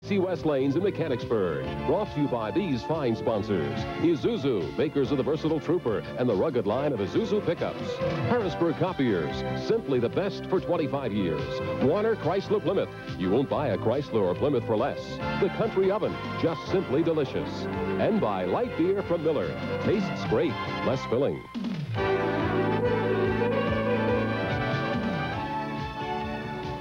See West Lanes in Mechanicsburg. Brought to you by these fine sponsors. Isuzu, makers of the versatile Trooper and the rugged line of Isuzu pickups. Harrisburg Copiers, simply the best for 25 years. Warner Chrysler Plymouth, you won't buy a Chrysler or Plymouth for less. The Country Oven, just simply delicious. And by Light Beer from Miller, tastes great, less filling.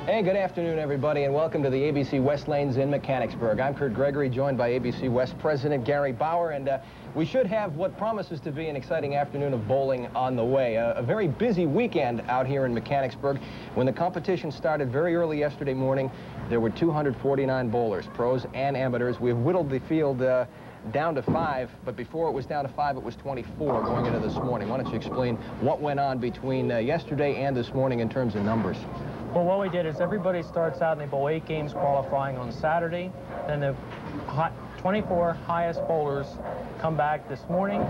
Hey, good afternoon, everybody, and welcome to the ABC West Lanes in Mechanicsburg. I'm Kirk Gregory, joined by ABC West President Gary Bower, and we should have what promises to be an exciting afternoon of bowling on the way. A very busy weekend out here in Mechanicsburg. When the competition started very early yesterday morning, there were 249 bowlers, pros and amateurs. We've whittled the field down to 5, but before it was down to 5, it was 24 going into this morning. Why don't you explain what went on between yesterday and this morning in terms of numbers? Well, what we did is everybody starts out and they bowl 8 games qualifying on Saturday. Then the 24 highest bowlers come back this morning.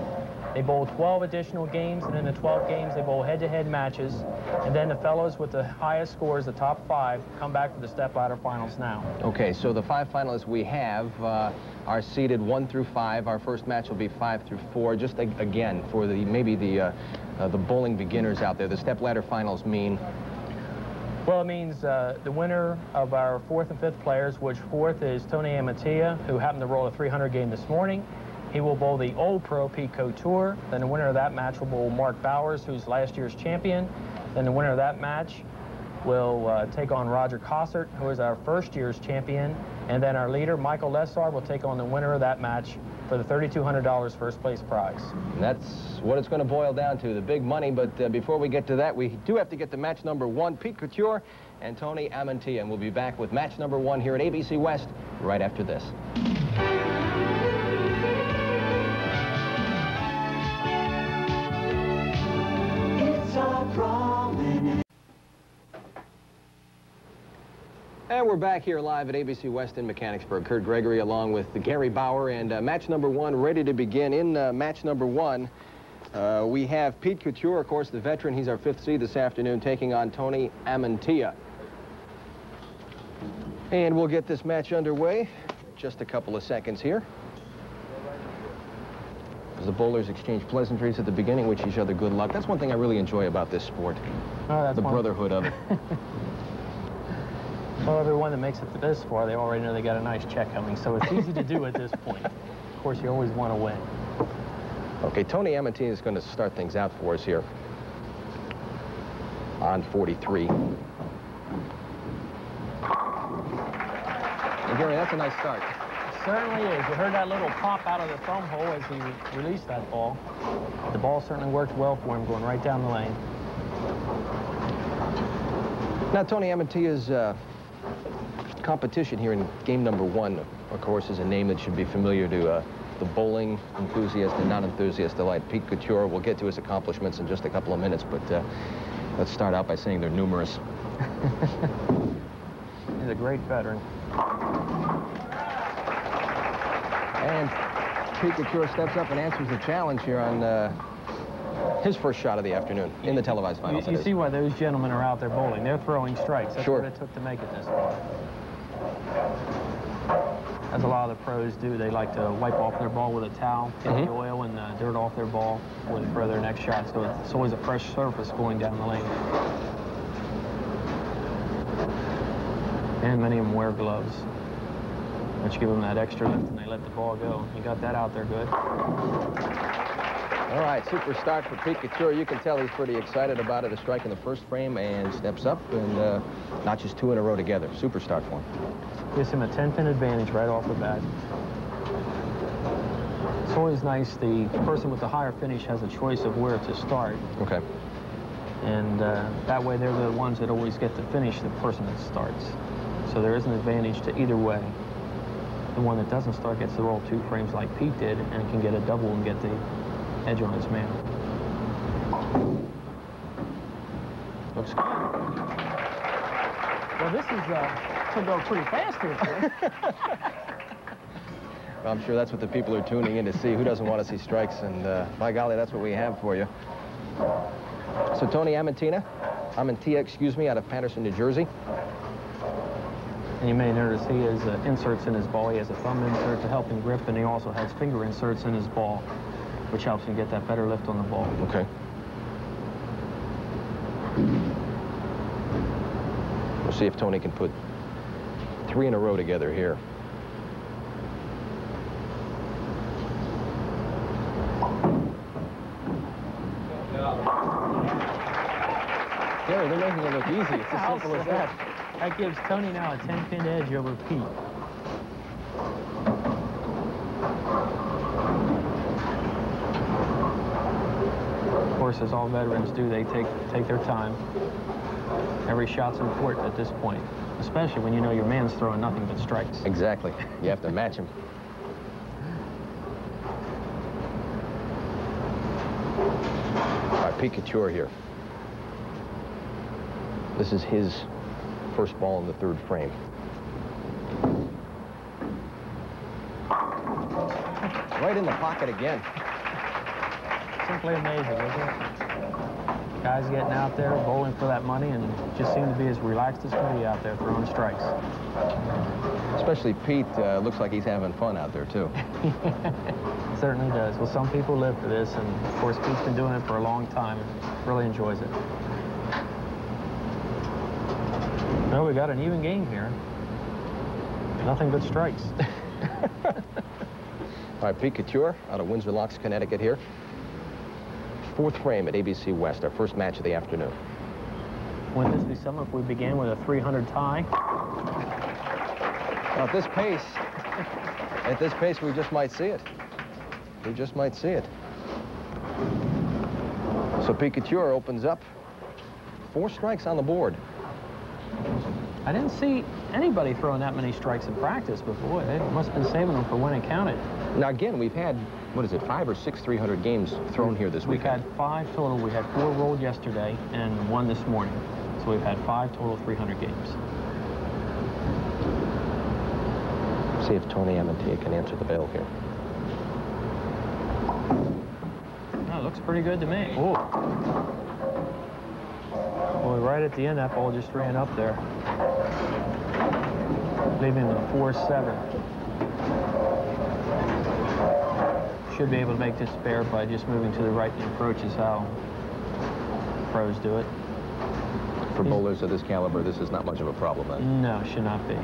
They bowl 12 additional games, and in the 12 games they bowl head-to-head matches. And then the fellows with the highest scores, the top 5, come back for the step-ladder finals now. Okay, so the 5 finalists we have are seeded 1 through 5. Our first match will be 5 through 4. Just again, for the bowling beginners out there, the step-ladder finals mean... Well, it means the winner of our 4th and 5th players, which 4th is Tony Amantea, who happened to roll a 300 game this morning. He will bowl the old pro, Pete Couture. Then the winner of that match will bowl Mark Bowers, who's last year's champion. Then the winner of that match will take on Roger Kossert, who is our first year's champion. And then our leader, Michael Lessar, will take on the winner of that match for the $3,200 first place prize. And that's what it's going to boil down to, the big money. But before we get to that, we do have to get to match number 1, Pete Couture and Tony Amantea. And we'll be back with match number 1 here at ABC West right after this. It's a prominent. And we're back here live at ABC West in Mechanicsburg. Kurt Gregory along with Gary Bower, and match number 1 ready to begin. In match number 1, we have Pete Couture, of course, the veteran. He's our 5th seed this afternoon, taking on Tony Amantea. And we'll get this match underway. Just a couple of seconds here. As the bowlers exchange pleasantries at the beginning, wish each other good luck. That's one thing I really enjoy about this sport. Oh, that's the brotherhood of it. Well, everyone that makes it to this far, they already know they got a nice check coming, so it's easy to do at this point. Of course, you always want to win. Okay, Tony Amantea is going to start things out for us here on 43. And Gary, that's a nice start. It certainly is. You heard that little pop out of the thumb hole as he released that ball. The ball certainly worked well for him, going right down the lane. Now, Tony Amantea's competition here in game number 1, of course, is a name that should be familiar to the bowling enthusiast and non-enthusiast alike. Pete Couture. We'll get to his accomplishments in just a couple of minutes, but let's start out by saying they're numerous. He's a great veteran. And Pete Couture steps up and answers the challenge here on his first shot of the afternoon in the televised finals. You see why those gentlemen are out there bowling. They're throwing strikes. That's what it took to make it this far. As a lot of the pros do, they like to wipe off their ball with a towel, get the oil and dirt off their ball before they throw their next shot. So it's always a fresh surface going down the lane. And many of them wear gloves, which give them that extra lift and they let the ball go. You got that out there good. All right, super start for Pete Couture. You can tell he's pretty excited about it. A strike in the first frame and steps up and notches 2 in a row together. Super start for him. Gives him a 10-pin advantage right off the bat. It's always nice. The person with the higher finish has a choice of where to start. Okay. And that way they're the ones that always get to finish the person that starts. So there is an advantage to either way. The one that doesn't start gets to roll 2 frames like Pete did and can get a double and get the edge on his man. Looks good. Well, this is could go pretty fast here. Well, I'm sure that's what the people are tuning in to see. Who doesn't want to see strikes? And by golly, that's what we have for you. So Tony Amantea, excuse me, out of Paterson, New Jersey. And you may notice he has inserts in his ball. He has a thumb insert to help him grip, and he also has finger inserts in his ball, which helps him get that better lift on the ball. Okay. We'll see if Tony can put 3 in a row together here. Gary, they're making it look easy. It's as simple as that. That gives Tony now a 10-pin edge over Pete. Of course, as all veterans do, they take their time. Every shot's important at this point, especially when you know your man's throwing nothing but strikes. Exactly. You have to match him. All right, Pete Couture here. This is his first ball in the 3rd frame. Right in the pocket again. Simply amazing, isn't it? Guys getting out there, bowling for that money, and just seem to be as relaxed as can be out there throwing strikes. Especially Pete, looks like he's having fun out there, too. Certainly does. Well, some people live for this, and of course, Pete's been doing it for a long time and really enjoys it. Well, we got an even game here. Nothing but strikes. All right, Pete Couture out of Windsor Locks, Connecticut here. 4th frame at ABC West, our first match of the afternoon. Wouldn't this be something if we began with a 300 tie? Now, at this pace, we just might see it. We just might see it. So Pete Couture opens up. 4 strikes on the board. I didn't see anybody throwing that many strikes in practice before. They must have been saving them for when it counted. Now, again, we've had, what is it, 5 or 6 300 games thrown here this week. We've had 5 total. We had 4 rolled yesterday and 1 this morning. So we've had 5 total 300 games. See if Tony Amantea can answer the bell here. Oh, it looks pretty good to me. Oh. Boy, right at the end, that ball just ran up there, leaving the 4-7. Should be able to make this spare by just moving to the right. The approach is how pros do it. For bowlers of this caliber, this is not much of a problem, then? No, should not be.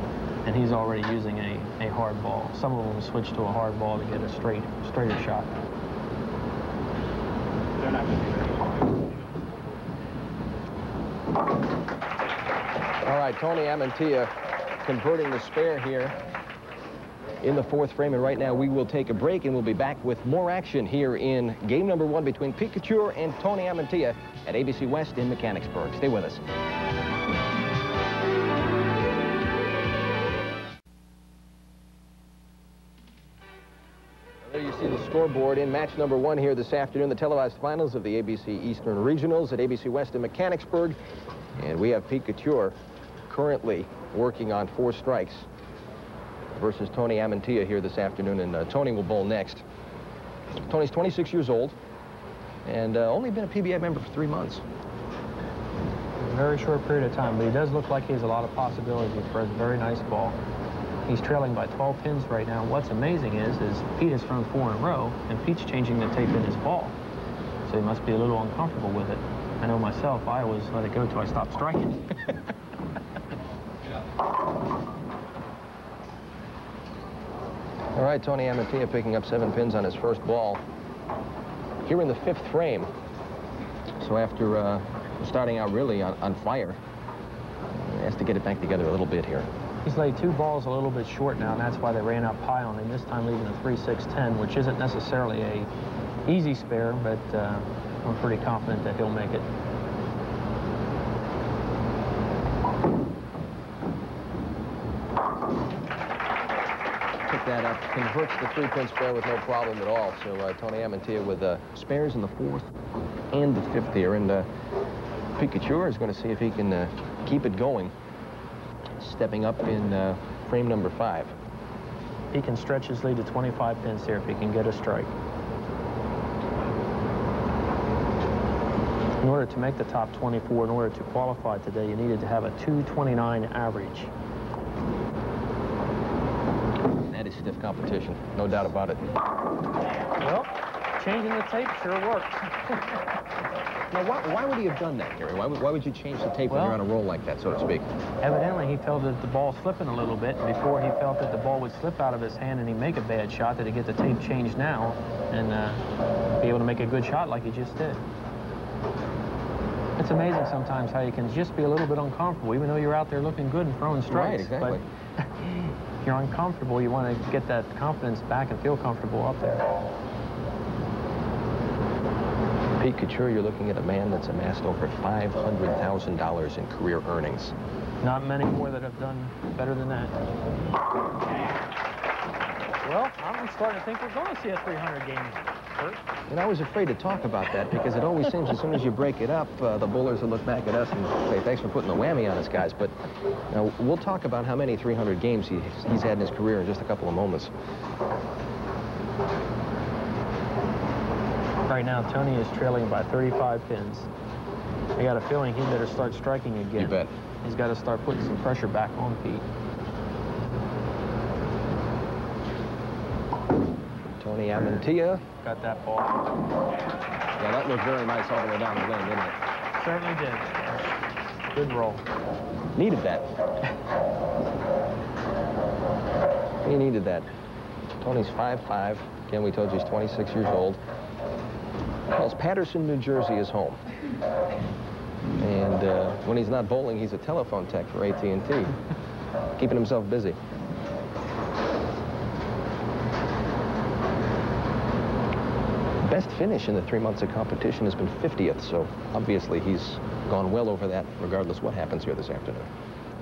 And he's already using a hard ball. Some of them will switch to a hard ball to get a straighter shot. They're not going to be ready. All right, Tony Amantea converting the spare here in the 4th frame, and right now we will take a break, and we'll be back with more action here in game number 1 between Pete Couture and Tony Amantea at ABC West in Mechanicsburg. Stay with us. There you see the scoreboard in match number 1 here this afternoon, the televised finals of the ABC Eastern Regionals at ABC West in Mechanicsburg. And we have Pete Couture currently working on 4 strikes versus Tony Amantea here this afternoon, and Tony will bowl next. Tony's 26 years old and only been a PBA member for 3 months. A very short period of time, but he does look like he has a lot of possibility for a very nice ball. He's trailing by 12 pins right now. What's amazing is Pete has thrown 4 in a row, and Pete's changing the tape in his ball. So he must be a little uncomfortable with it. I know myself, I always let it go till I stopped striking. All right, Tony Amantea picking up 7 pins on his first ball here in the 5th frame. So after starting out really on fire, he has to get it back together a little bit here. He's laid 2 balls a little bit short now, and that's why they ran up high on him, this time leaving a 3-6-10, which isn't necessarily a easy spare, but I'm pretty confident that he'll make it. Pick that up, converts the 3-pin spare with no problem at all. So Tony Amantea with spares in the 4th and the 5th here, and Pete Couture is going to see if he can keep it going, stepping up in frame number 5. He can stretch his lead to 25 pins here if he can get a strike. In order to make the top 24, in order to qualify today, you needed to have a 229 average. mighty stiff competition, no doubt about it. Well, changing the tape sure works. Now, why would he have done that, Gary? Why would you change the tape when you're on a roll like that, so to speak? Evidently, he felt that the ball slipping a little bit, and before he felt that the ball would slip out of his hand and he'd make a bad shot, that he'd get the tape changed now and be able to make a good shot like he just did. It's amazing sometimes how you can just be a little bit uncomfortable, even though you're out there looking good and throwing strikes. Right, exactly. But if you're uncomfortable, you want to get that confidence back and feel comfortable up there. Pete Couture, you're looking at a man that's amassed over $500,000 in career earnings. Not many more that have done better than that. Well, I'm starting to think we're going to see a 300 game. And I was afraid to talk about that because it always seems as soon as you break it up, the bowlers will look back at us and say, thanks for putting the whammy on us, guys. But we'll talk about how many 300 games he's had in his career in just a couple of moments. Right now, Tony is trailing by 35 pins. I got a feeling he better start striking again. You bet. He's got to start putting some pressure back on Pete. Tony Amantea. Got that ball. Yeah, that looked very nice all the way down the lane, didn't it? Certainly did. Good roll. Needed that. He needed that. Tony's 5'5". Again, we told you he's 26 years old. Calls Patterson, New Jersey his home. And when he's not bowling, he's a telephone tech for AT&T, keeping himself busy. Best finish in the 3 months of competition has been 50th, so obviously he's gone well over that, regardless what happens here this afternoon.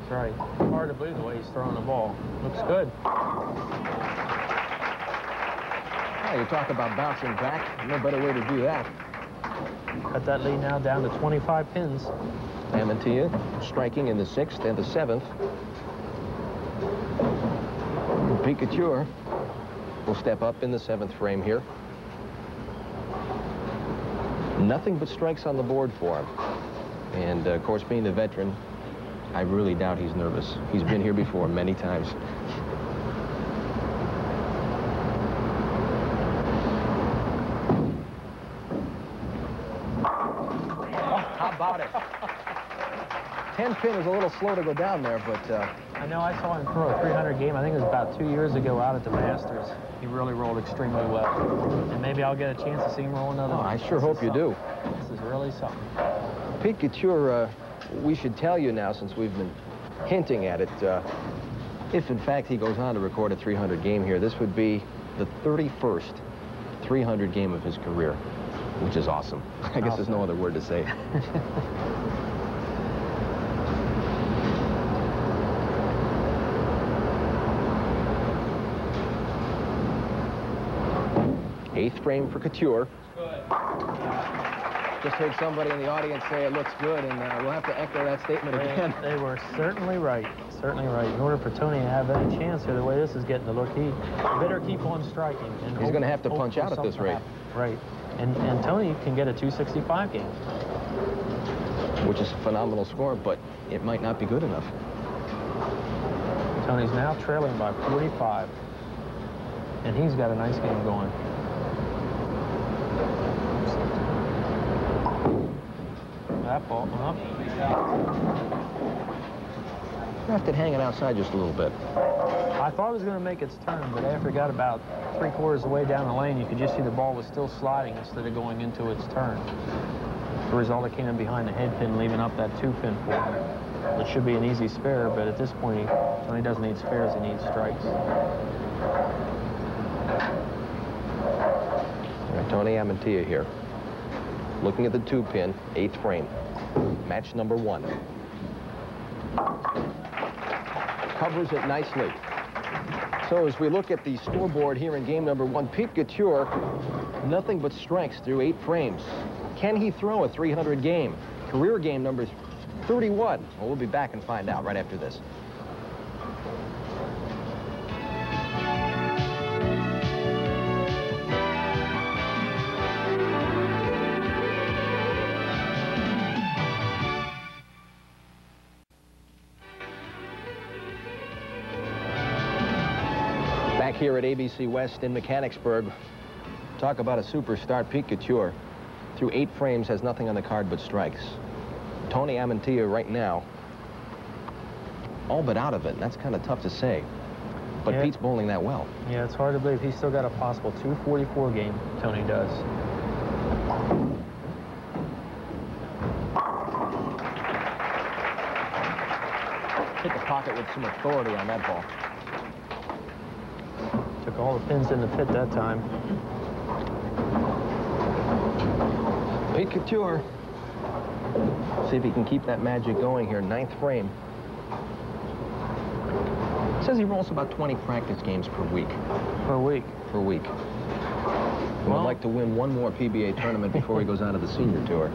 That's right. Hard to believe the way he's throwing the ball. Looks good. Yeah, you talk about bouncing back. No better way to do that. Cut that lead now down to 25 pins. Amantea striking in the 6th and the 7th. Pete Couture will step up in the 7th frame here. Nothing but strikes on the board for him. And, of course, being the veteran, I really doubt he's nervous. He's been here before many times. How about it? 10 pin is a little slow to go down there, but... I know I saw him throw a 300 game. I think it was about 2 years ago out at the Masters. He really rolled extremely well. And maybe I'll get a chance to see him roll another one. I sure hope you do. This is really something. Pete Couture, we should tell you now, since we've been hinting at it, if in fact he goes on to record a 300 game here, this would be the 31st 300 game of his career, which is awesome. I guess there's no other word to say. Eighth frame for Couture. Just heard somebody in the audience say it looks good, and we'll have to echo that statement again. They were certainly right. Certainly right. In order for Tony to have any chance here, the way this is getting to look, he better keep on striking. And he's going to have to punch out at this rate. Right. And Tony can get a 265 game. Which is a phenomenal score, but it might not be good enough. Tony's now trailing by 45. And he's got a nice game going. That ball up. Left it hanging outside just a little bit. I thought it was going to make its turn, but after it got about 3/4 of the way down the lane, you could just see the ball was still sliding instead of going into its turn. The result, it came in behind the head pin, leaving up that 2-pin for him. It should be an easy spare, but at this point, Tony doesn't need spares, he needs strikes. Tony Amantea here. Looking at the 2-pin, 8th frame. Match number 1. Covers it nicely. So as we look at the scoreboard here in game number 1, Pete Couture, nothing but strikes through 8 frames. Can he throw a 300 game? Career game number 31. Well, we'll be back and find out right after this. Back here at ABC West in Mechanicsburg, talk about a superstar. Pete Couture, through 8 frames, has nothing on the card but strikes. Tony Amantea right now, all but out of it, and that's kind of tough to say. But Pete's bowling that well. Yeah, it's hard to believe he's still got a possible 244 game, Tony does. Hit the pocket with some authority on that ball. Took all the pins in the pit that time. Pete Couture. See if he can keep that magic going here. 9th frame. Says he rolls about 20 practice games per week. Per week? Per week. He would like to win one more PBA tournament before he goes out of the senior tour.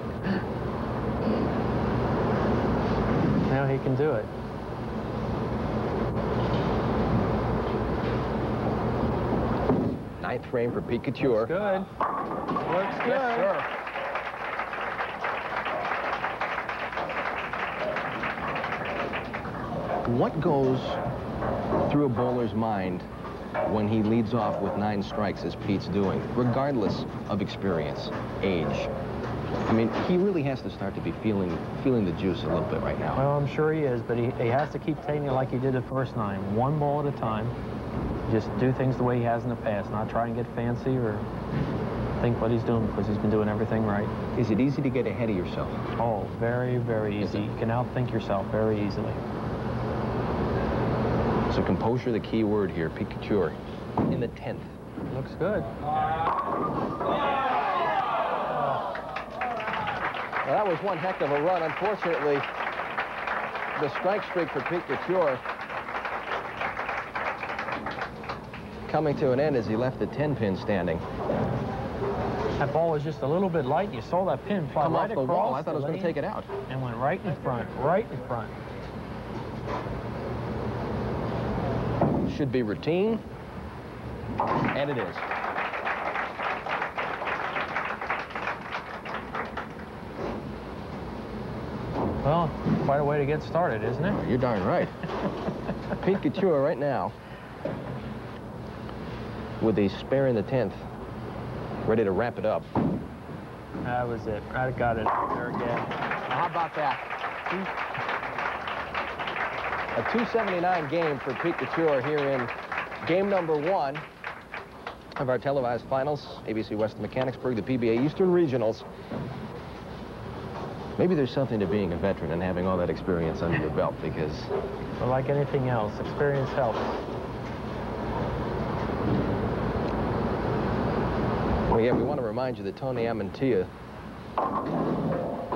Now he can do it. Ninth frame for Pete Couture. Looks good. Looks good. Yes, sir. What goes through a bowler's mind when he leads off with 9 strikes, as Pete's doing, regardless of experience, age? I mean, he really has to start to be feeling the juice a little bit right now. Well, I'm sure he is, but he has to keep taking it like he did the first 9, one ball at a time. Just do things the way he has in the past, not try and get fancy or think what he's doing, because he's been doing everything right. Is it easy to get ahead of yourself? Oh, very, very easy. You can outthink yourself very easily. So composure, the key word here. Pete Couture in the 10th. Looks good. Well, that was one heck of a run. Unfortunately, the strike streak for Pete Couture coming to an end as he left the 10-pin standing. That ball was just a little bit light. You saw that pin fly right off the across wall. I thought it was going to take it out. And went right in front, right in front. Should be routine, and it is. Well, quite a way to get started, isn't it? You're darn right. Pete Couture right now with a spare in the 10th, ready to wrap it up. That was it. I got it there again. How about that? A 279 game for Pete Couture here in game number 1 of our televised finals. ABC West Mechanicsburg, the PBA Eastern Regionals. Maybe there's something to being a veteran and having all that experience under your belt, because... Well, like anything else, experience helps. Well, yeah, we want to remind you that Tony Amantea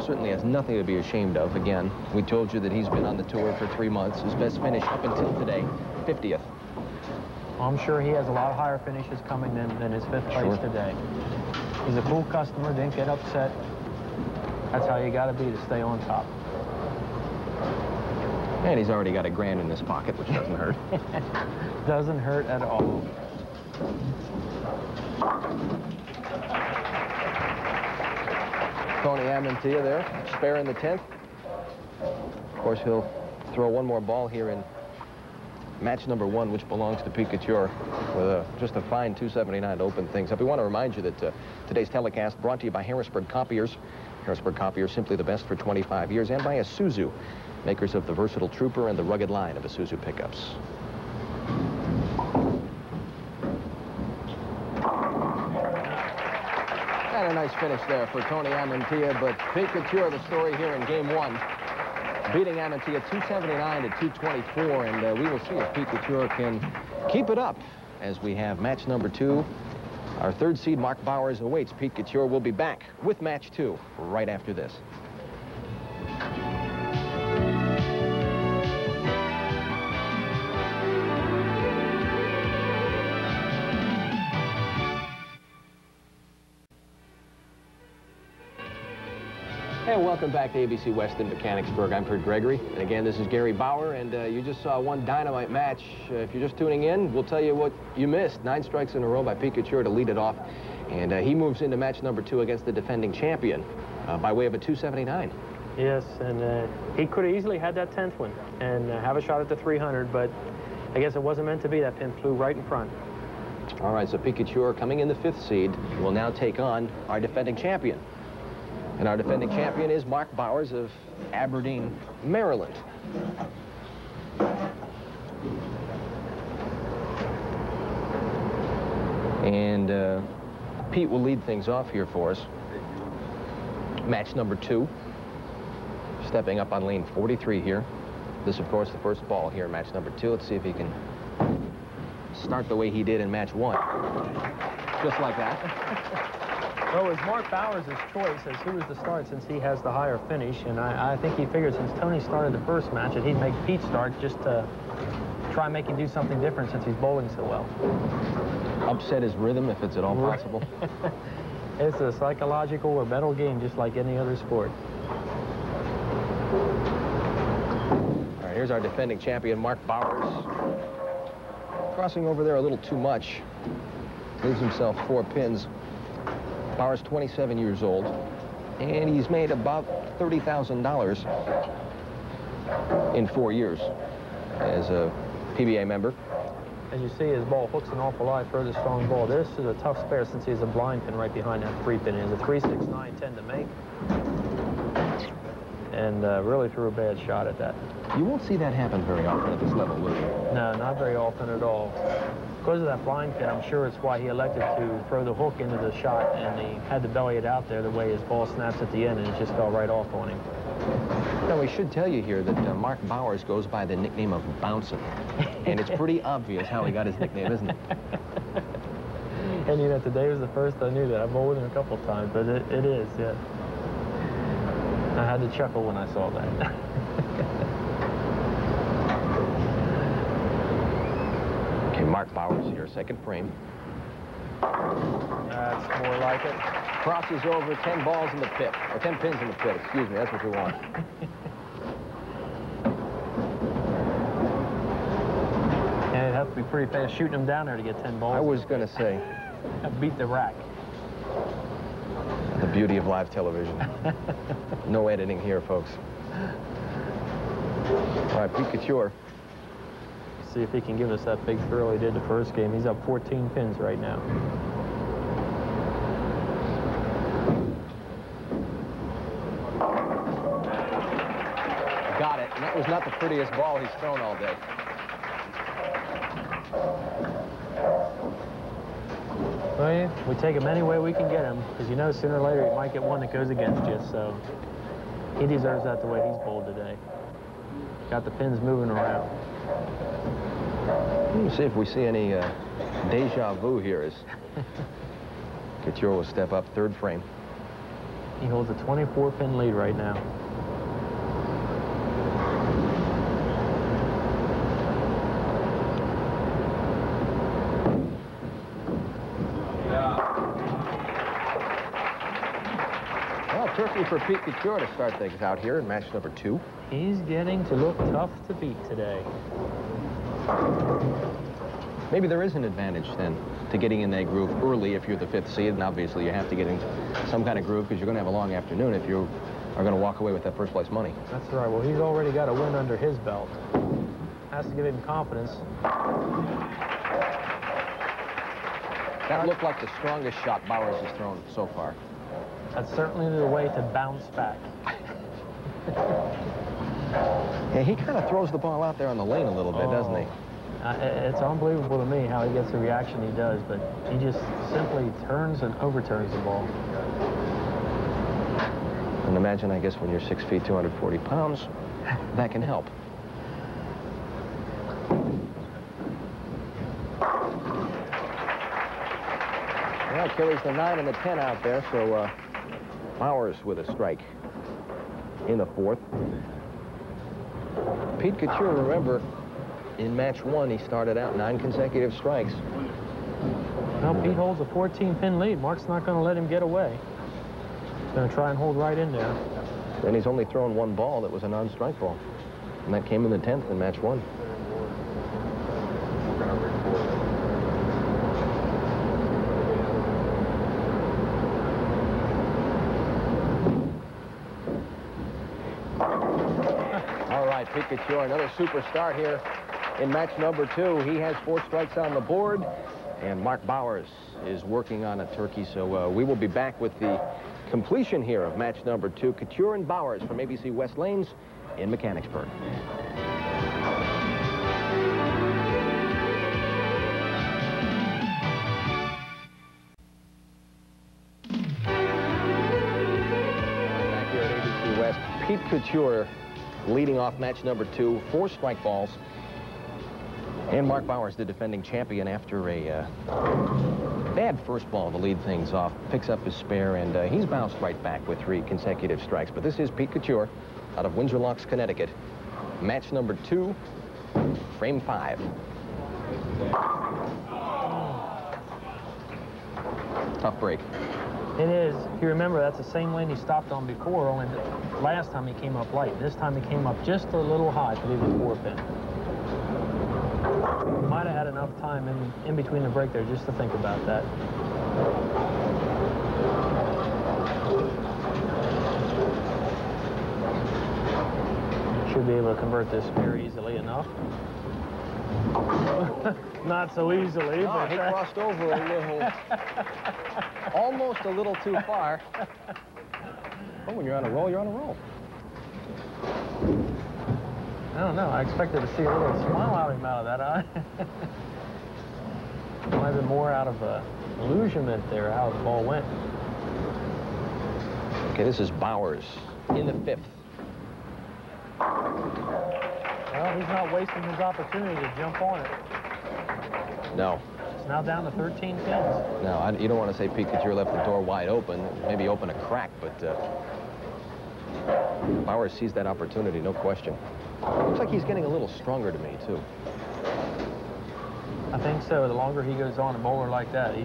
certainly has nothing to be ashamed of. Again, we told you that he's been on the tour for 3 months. His best finish up until today, 50th. Well, I'm sure he has a lot of higher finishes coming than his 5th place today. He's a cool customer, didn't get upset. That's how you got to be to stay on top. And he's already got $1,000 in his pocket, which doesn't hurt. Doesn't hurt at all. Tony Amantea there, spare in the 10th. Of course, he'll throw one more ball here in match number 1, which belongs to Pete Couture, with just a fine 279 to open things up. We want to remind you that today's telecast brought to you by Harrisburg Copiers. Harrisburg Copiers, simply the best for 25 years, and by Isuzu, makers of the versatile Trooper and the rugged line of Isuzu pickups. And a nice finish there for Tony Amantea, but Pete Couture, the story here in game 1, beating Amantea 279 to 224, and we will see if Pete Couture can keep it up as we have match number 2. Our 3rd seed, Mark Bowers, awaits Pete Couture. Will be back with match 2 right after this. And welcome back to ABC West in Mechanicsburg. I'm Kirk Gregory, and again, this is Gary Bower, and you just saw one dynamite match. If you're just tuning in, we'll tell you what you missed. 9 strikes in a row by Pete Couture to lead it off, and he moves into match number 2 against the defending champion by way of a 279. Yes, and he could have easily had that 10th one and have a shot at the 300, but I guess it wasn't meant to be. That pin flew right in front. All right, so Pete Couture, coming in the 5th seed, will now take on our defending champion. And our defending champion is Mark Bowers of Aberdeen, Maryland. And Pete will lead things off here for us. Match number 2. Stepping up on lane 43 here. This, of course, the first ball here, match number 2. Let's see if he can start the way he did in match 1. Just like that. Well, it was Mark Bowers' choice as who was to start since he has the higher finish. And I think he figured since Tony started the first match that he'd make Pete start just to try and make him do something different since he's bowling so well. Upset his rhythm if it's at all possible. It's a psychological or mental game just like any other sport. All right, here's our defending champion, Mark Bowers. Crossing over there a little too much. Leaves himself 4 pins. Bowers, 27 years old, and he's made about $30,000 in 4 years as a PBA member. As you see, his ball hooks an awful lot for the strong ball. This is a tough spare since he has a blind pin right behind that 3 pin. He has a 3, 6, 9, 10 to make. And really threw a bad shot at that. You won't see that happen very often at this level, will you? No, not very often at all. Because of that blind pin, I'm sure it's why he elected to throw the hook into the shot, and he had to belly it out there the way his ball snaps at the end, and it just fell right off on him. Now, we should tell you here that Mark Bowers goes by the nickname of Bouncin', and it's pretty obvious how he got his nickname, isn't it? And you know, today was the first I knew that. I've bowled with him a couple of times, but it is, yeah. I had to chuckle when I saw that. Okay, Mark Bowers here, 2nd frame. That's more like it. Crosses over 10 balls in the pit, or 10 pins in the pit, excuse me, that's what we want. And it'd have to be pretty fast shooting him down there to get 10 balls. I was going to say. Beat the rack. The beauty of live television. No editing here, folks. All right, Pete Couture. See if he can give us that big thrill he did the first game. He's up 14 pins right now. Got it. And that was not the prettiest ball he's thrown all day. Well, yeah, we take him any way we can get him, because you know sooner or later he might get one that goes against you, so he deserves that the way he's bowled today. Got the pins moving around. Let's see if we see any deja vu here as Couture will step up, 3rd frame. He holds a 24-pin lead right now. Turkey for Pete Couture to start things out here in match number 2. He's getting to look tough to beat today. Maybe there is an advantage then to getting in that groove early if you're the 5th seed, and obviously you have to get in some kind of groove because you're going to have a long afternoon if you are going to walk away with that 1st place money. That's right. Well, he's already got a win under his belt. Has to give him confidence. That looked like the strongest shot Bowers has thrown so far. That's certainly the way to bounce back. Yeah, he kind of throws the ball out there on the lane a little bit, doesn't he? It's unbelievable to me how he gets the reaction he does, but he just simply turns and overturns the ball. And imagine, I guess, when you're 6 feet, 240 pounds, that can help. Well, carries the 9 and the 10 out there, so Bowers with a strike in the 4th. Pete Couture, remember, in match 1, he started out 9 consecutive strikes. Well, Pete holds a 14-pin lead. Mark's not going to let him get away. He's going to try and hold right in there. And he's only thrown 1 ball that was a non-strike ball. And that came in the 10th in match 1. Pete Couture, another super start here in match number 2. He has 4 strikes on the board, and Mark Bowers is working on a turkey. So we will be back with the completion here of match number 2. Couture and Bowers from ABC West Lanes in Mechanicsburg. Back here at ABC West, Pete Couture leading off match number 2, 4 strike balls. And Mark Bowers, the defending champion, after a bad first ball to lead things off, picks up his spare, and he's bounced right back with 3 consecutive strikes. But this is Pete Couture out of Windsor Locks, Connecticut. Match number 2, frame 5. Tough break. It is. If you remember, that's the same lane he stopped on before, only last time he came up light. This time he came up just a little high to leave the 4-pin. Might have had enough time in between the break there just to think about that. Should be able to convert this spare easily enough. Not so easily. No, but he crossed over a little, almost a little too far. Well, when you're on a roll, you're on a roll. I don't know. I expected to see a little smile out of him out of that eye. Might have been more out of illusionment there, how the ball went. Okay, this is Bowers in the 5th. Well, he's not wasting his opportunity to jump on it. No. It's now down to 13 pins. No, you don't want to say Pete Couture left the door wide open, maybe open a crack, but Bowers sees that opportunity, no question. Looks like he's getting a little stronger to me, too. I think so. The longer he goes on a bowler like that, he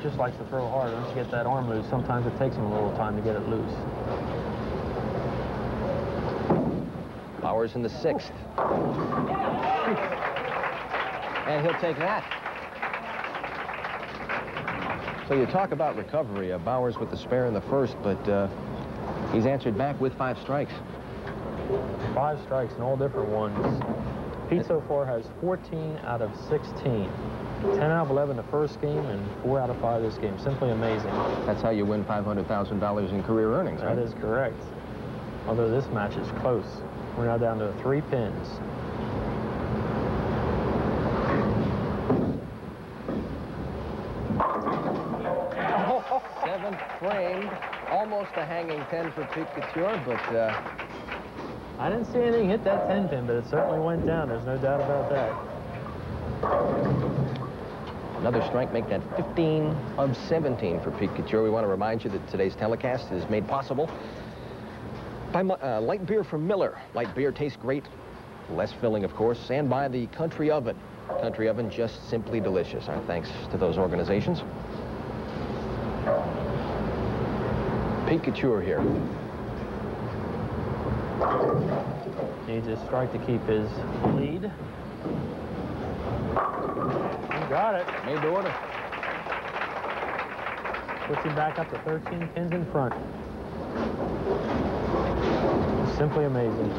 just likes to throw hard. Once you get that arm loose, sometimes it takes him a little time to get it loose. Bowers in the 6th. And he'll take that. So you talk about recovery. Bowers with the spare in the 1st, but he's answered back with 5 strikes. 5 strikes and all different ones. Pete so far has 14 out of 16. 10 out of 11 the first game and 4 out of 5 this game. Simply amazing. That's how you win $500,000 in career earnings, right? That is correct. Although this match is close. We're now down to 3 pins. Oh, 7th frame. Almost a hanging 10 for Pete Couture, but I didn't see anything hit that 10 pin, but it certainly went down. There's no doubt about that. another strike, make that 15 of 17 for Pete Couture. We want to remind you that today's telecast is made possible by light beer from Miller. Light beer tastes great, less filling, of course, and by the Country Oven. Country Oven, just simply delicious. Our thanks to those organizations. Pete Couture here. Needs a strike to keep his lead. He got it. Made to order. Puts him back up to 13 pins in front. Simply amazing.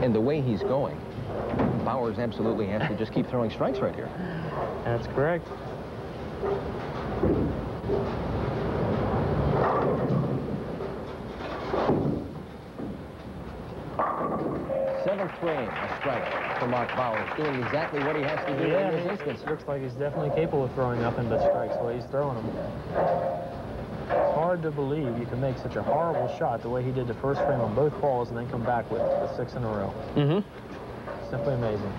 And the way he's going, Bowers absolutely has to just keep throwing strikes right here. That's correct. Seventh frame, a strike for Mark Bowers, doing exactly what he has to do in this instance. Looks like he's definitely capable of throwing nothing but strikes the way he's throwing them. It's hard to believe you can make such a horrible shot the way he did the first frame on both balls and then come back with the 6 in a row. Mm-hmm. Simply amazing.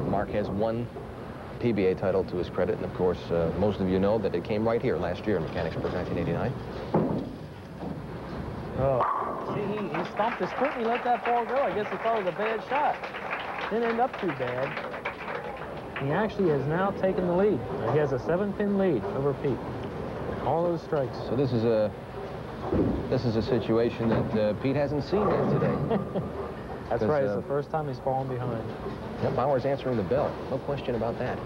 Mark has one PBA title to his credit, and of course, most of you know that it came right here last year in Mechanicsburg, 1989. Oh, see, he stomped his foot and he let that ball go. I guess he thought it was a bad shot. Didn't end up too bad. He actually has now taken the lead. He has a 7-pin lead over Pete. All those strikes. So this is a situation that Pete hasn't seen yet today. That's right. It's the first time he's fallen behind. Yep, Bowers answering the bell. No question about that.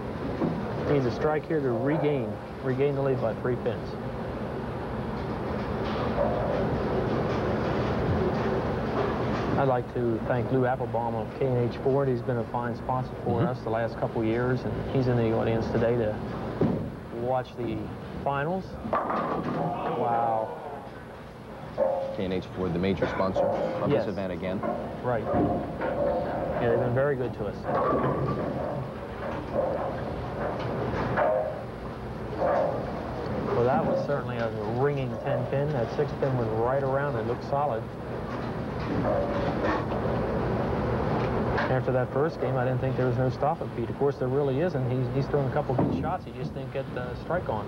Needs a strike here to regain the lead by 3 pins. I'd like to thank Lou Applebaum of K&H Ford. He's been a fine sponsor for us the last couple years, and he's in the audience today to watch the finals. Wow. K&H Ford, the major sponsor of this event again. Right. Yeah, they've been very good to us. Well, that was certainly a ringing 10-pin. That 6-pin went right around. It looked solid. After that first game, I didn't think there was no stopping Pete. Of course, there really isn't. He's throwing a couple good shots. He just didn't get the strike on.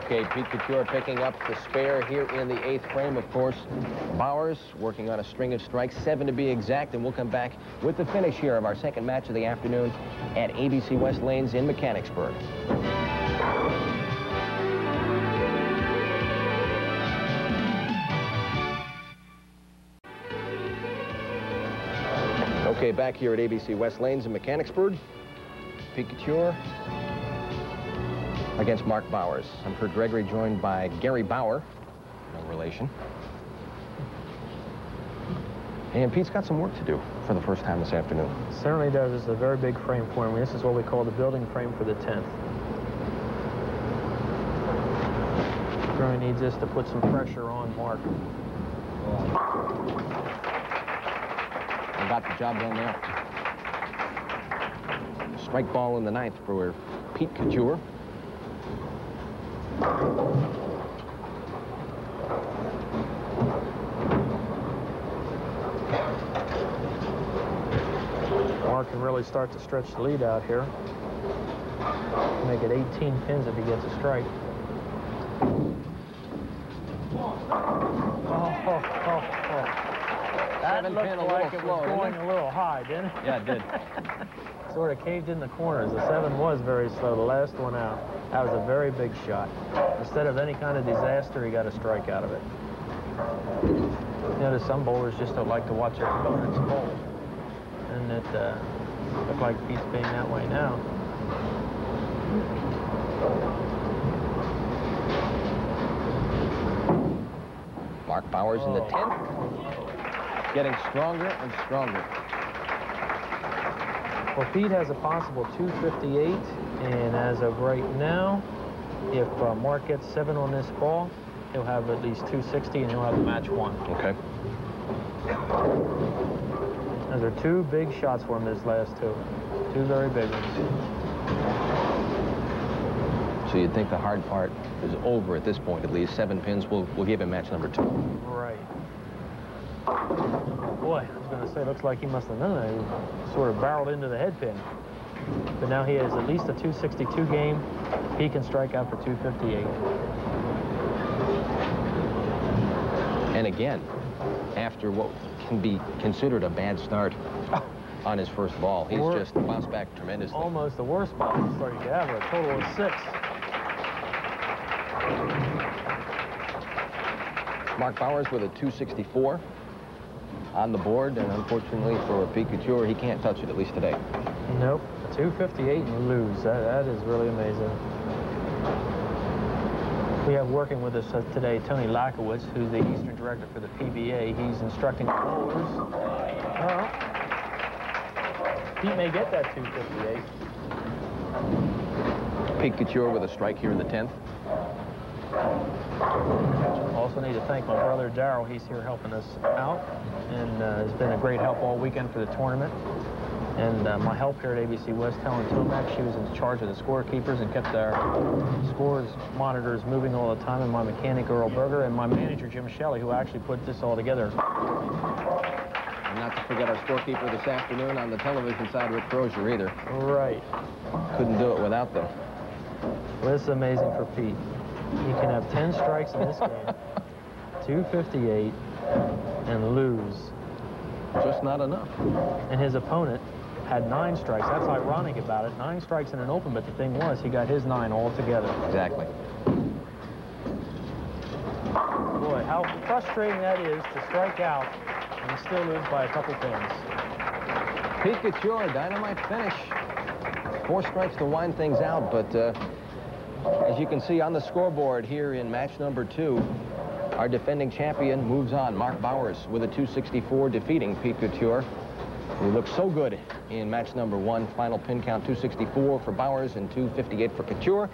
Okay, Pete Couture picking up the spare here in the 8th frame. Of course, Bowers working on a string of strikes, 7 to be exact, and we'll come back with the finish here of our second match of the afternoon at ABC West Lanes in Mechanicsburg. Okay, back here at ABC West Lanes in Mechanicsburg. Pete Couture against Mark Bowers. I'm Kirk Gregory, joined by Gary Bauer, no relation. And Pete's got some work to do for the first time this afternoon. Certainly does. It's a very big frame for him. This is what we call the building frame for the 10th. Really needs this to put some pressure on Mark. And got the job done there. Strike ball in the 9th for Pete Couture. Mark can really start to stretch the lead out here. Make it 18 pins if he gets a strike. That looked like it was going a little high, didn't it? Yeah, it did. Sort of caved in the corners. The 7 was very slow. The last one out. That was a very big shot. Instead of any kind of disaster, he got a strike out of it. You notice some bowlers just don't like to watch their opponents bowl. And it looked like Pete's being that way now. Mark Bowers in the 10th. Getting stronger and stronger. Well, Pete has a possible 258, and as of right now, if Mark gets 7 on this ball, he'll have at least 260, and he'll have the match won. Okay. Those are 2 big shots for him, his last 2. 2 very big ones. So you'd think the hard part is over at this point, at least. 7 pins will give him match number 2. Right. Boy, I was going to say, looks like he must have known that. He sort of barreled into the head pin. But now he has at least a 262 game. He can strike out for 258. And again, after what can be considered a bad start on his first ball, he's just bounced back tremendously. Almost the worst ball start you could have, a total of 6. Mark Bowers with a 264 on the board, and unfortunately for Pete Couture, he can't touch it, at least today. Nope, 258 and lose. That is really amazing. We have working with us today Tony Lakowitz, who's the Eastern Director for the PBA. He's instructing the bowlers. Well, Pete may get that 258. Pete Couture with a strike here in the 10th. Also need to thank my brother Darryl. He's here helping us out, and has been a great help all weekend for the tournament. And my help here at ABC West, Helen Tomac, she was in charge of the scorekeepers and kept our scores monitors moving all the time, and my mechanic Earl Berger, and my manager Jim Shelley, who actually put this all together. And not to forget our scorekeeper this afternoon on the television side, Rick Crozier, either. Right. Couldn't do it without them. Well, this is amazing for Pete. He can have 10 strikes in this game, 258, and lose. Just not enough. And his opponent had 9 strikes. That's ironic about it. 9 strikes in an open, but the thing was, he got his 9 all together. Exactly. Boy, how frustrating that is to strike out and still lose by a couple pins. Pete Couture, dynamite finish. 4 strikes to wind things out, but as you can see on the scoreboard here in match number 2, Our defending champion moves on. Mark Bowers with a 264, defeating Pete Couture. He looked so good in match number 1. Final pin count 264 for Bowers and 258 for Couture.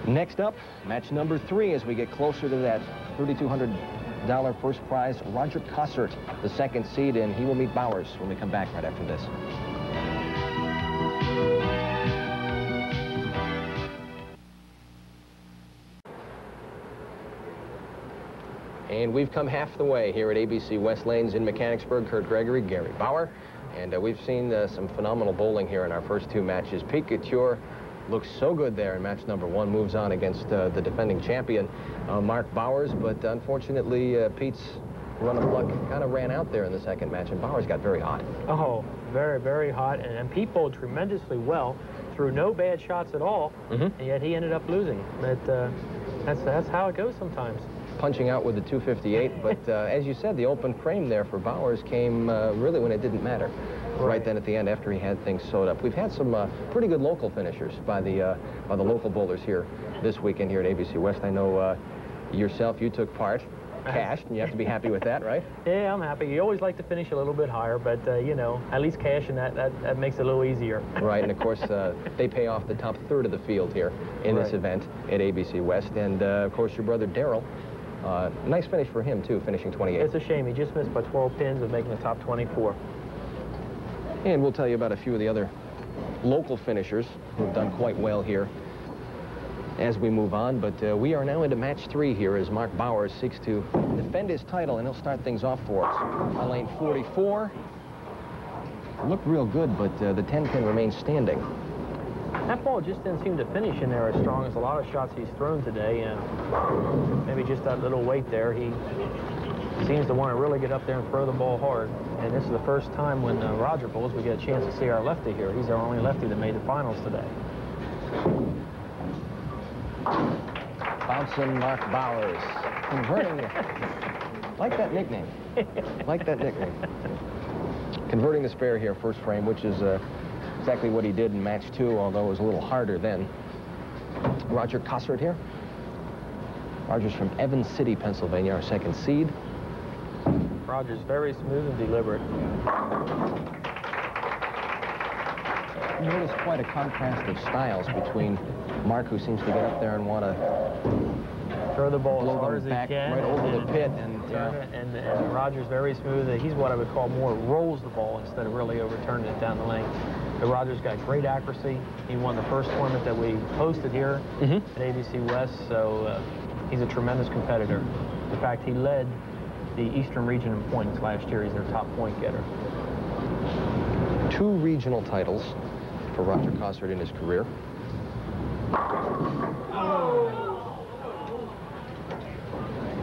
Next up, match number 3 as we get closer to that $3,200 first prize. Roger Kossert, the 2nd seed, and he will meet Bowers when we come back right after this. And we've come half the way here at ABC West Lanes in Mechanicsburg. Kirk Gregory, Gary Bauer, and we've seen some phenomenal bowling here in our first 2 matches. Pete Couture looks so good there in match number 1, moves on against the defending champion, Mark Bowers, but unfortunately Pete's run of luck kind of ran out there in the 2nd match, and Bowers got very hot. Oh, very, very hot, and Pete bowled tremendously well, threw no bad shots at all, and yet he ended up losing. But that's how it goes sometimes. Punching out with the 258, but as you said, the open frame there for Bowers came really when it didn't matter. Right then at the end, after he had things sewed up. We've had some pretty good local finishers by the local bowlers here this weekend here at ABC West. I know yourself, you took part, cashed, and you have to be happy with that, right? Yeah, I'm happy. You always like to finish a little bit higher, but you know, at least cashing that makes it a little easier. Right, and of course they pay off the top third of the field here in this event at ABC West, and of course your brother Daryl. Nice finish for him, too, finishing 28. It's a shame. He just missed by 12 pins of making the top 24. And we'll tell you about a few of the other local finishers who've done quite well here as we move on. But we are now into match 3 here as Mark Bowers seeks to defend his title, and he'll start things off for us. On lane 44. Looked real good, but the 10-pin remains standing. That ball just didn't seem to finish in there as strong as a lot of shots he's thrown today, and maybe just that little weight there. He seems to want to really get up there and throw the ball hard. And this is the first time when Roger bowls we get a chance to see our lefty here. He's our only lefty that made the finals today. Bouncing Mark Bowers. Converting. Like that nickname. Like that nickname. Converting the spare here, first frame, which is exactly what he did in match 2, although it was a little harder then. Roger Kossert here. Roger's from Evans City, Pennsylvania, our 2nd seed. Roger's very smooth and deliberate. You notice quite a contrast of styles between Mark, who seems to get up there and want to throw the ball as hard as he back can, right over the pit, and Roger's very smooth. He's what I would call more rolls the ball instead of really overturning it down the lane. But Roger's got great accuracy. He won the first tournament that we hosted here at ABC West, so he's a tremendous competitor. In fact, he led the Eastern region in points last year. He's their top point getter. 2 regional titles for Roger Kossert in his career.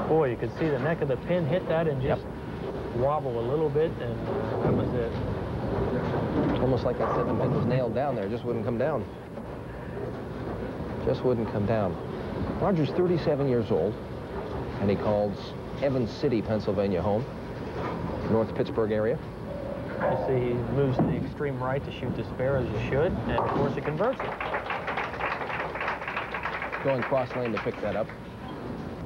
Boy, you could see the neck of the pin hit that and just wobble a little bit, and that was it. Almost like that 7-pin was nailed down there. Just wouldn't come down. Just wouldn't come down. Roger's 37 years old, and he calls Evans City, Pennsylvania home, North Pittsburgh area. You see he moves to the extreme right to shoot the spare as you should, and of course it converts it. Going cross lane to pick that up.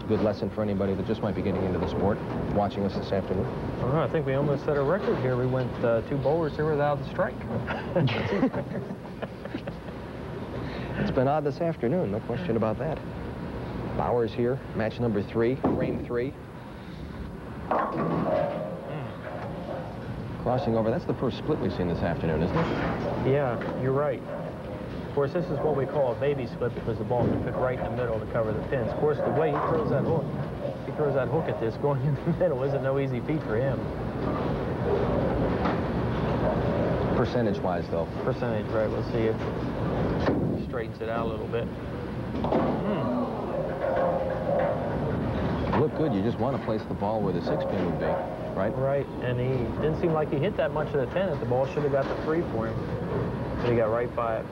Good lesson for anybody that just might be getting into the sport, watching us this afternoon. Oh, I think we almost set a record here. We went 2 bowlers here without a strike. It's been odd this afternoon, no question about that. Bowers here, match number 3, frame 3. Crossing over, that's the first split we've seen this afternoon, isn't it? Yeah, you're right. Of course, this is what we call a baby split because the ball can fit right in the middle to cover the pins. Of course, the way he throws that hook, at this, going in the middle isn't no easy feat for him. Percentage-wise, though. Percentage, right. We'll see if he straightens it out a little bit. Look good. You just want to place the ball where the 6-pin would be, right? Right, and he didn't seem like he hit that much of the 10. The ball should have got the 3 for him, but he got right by it.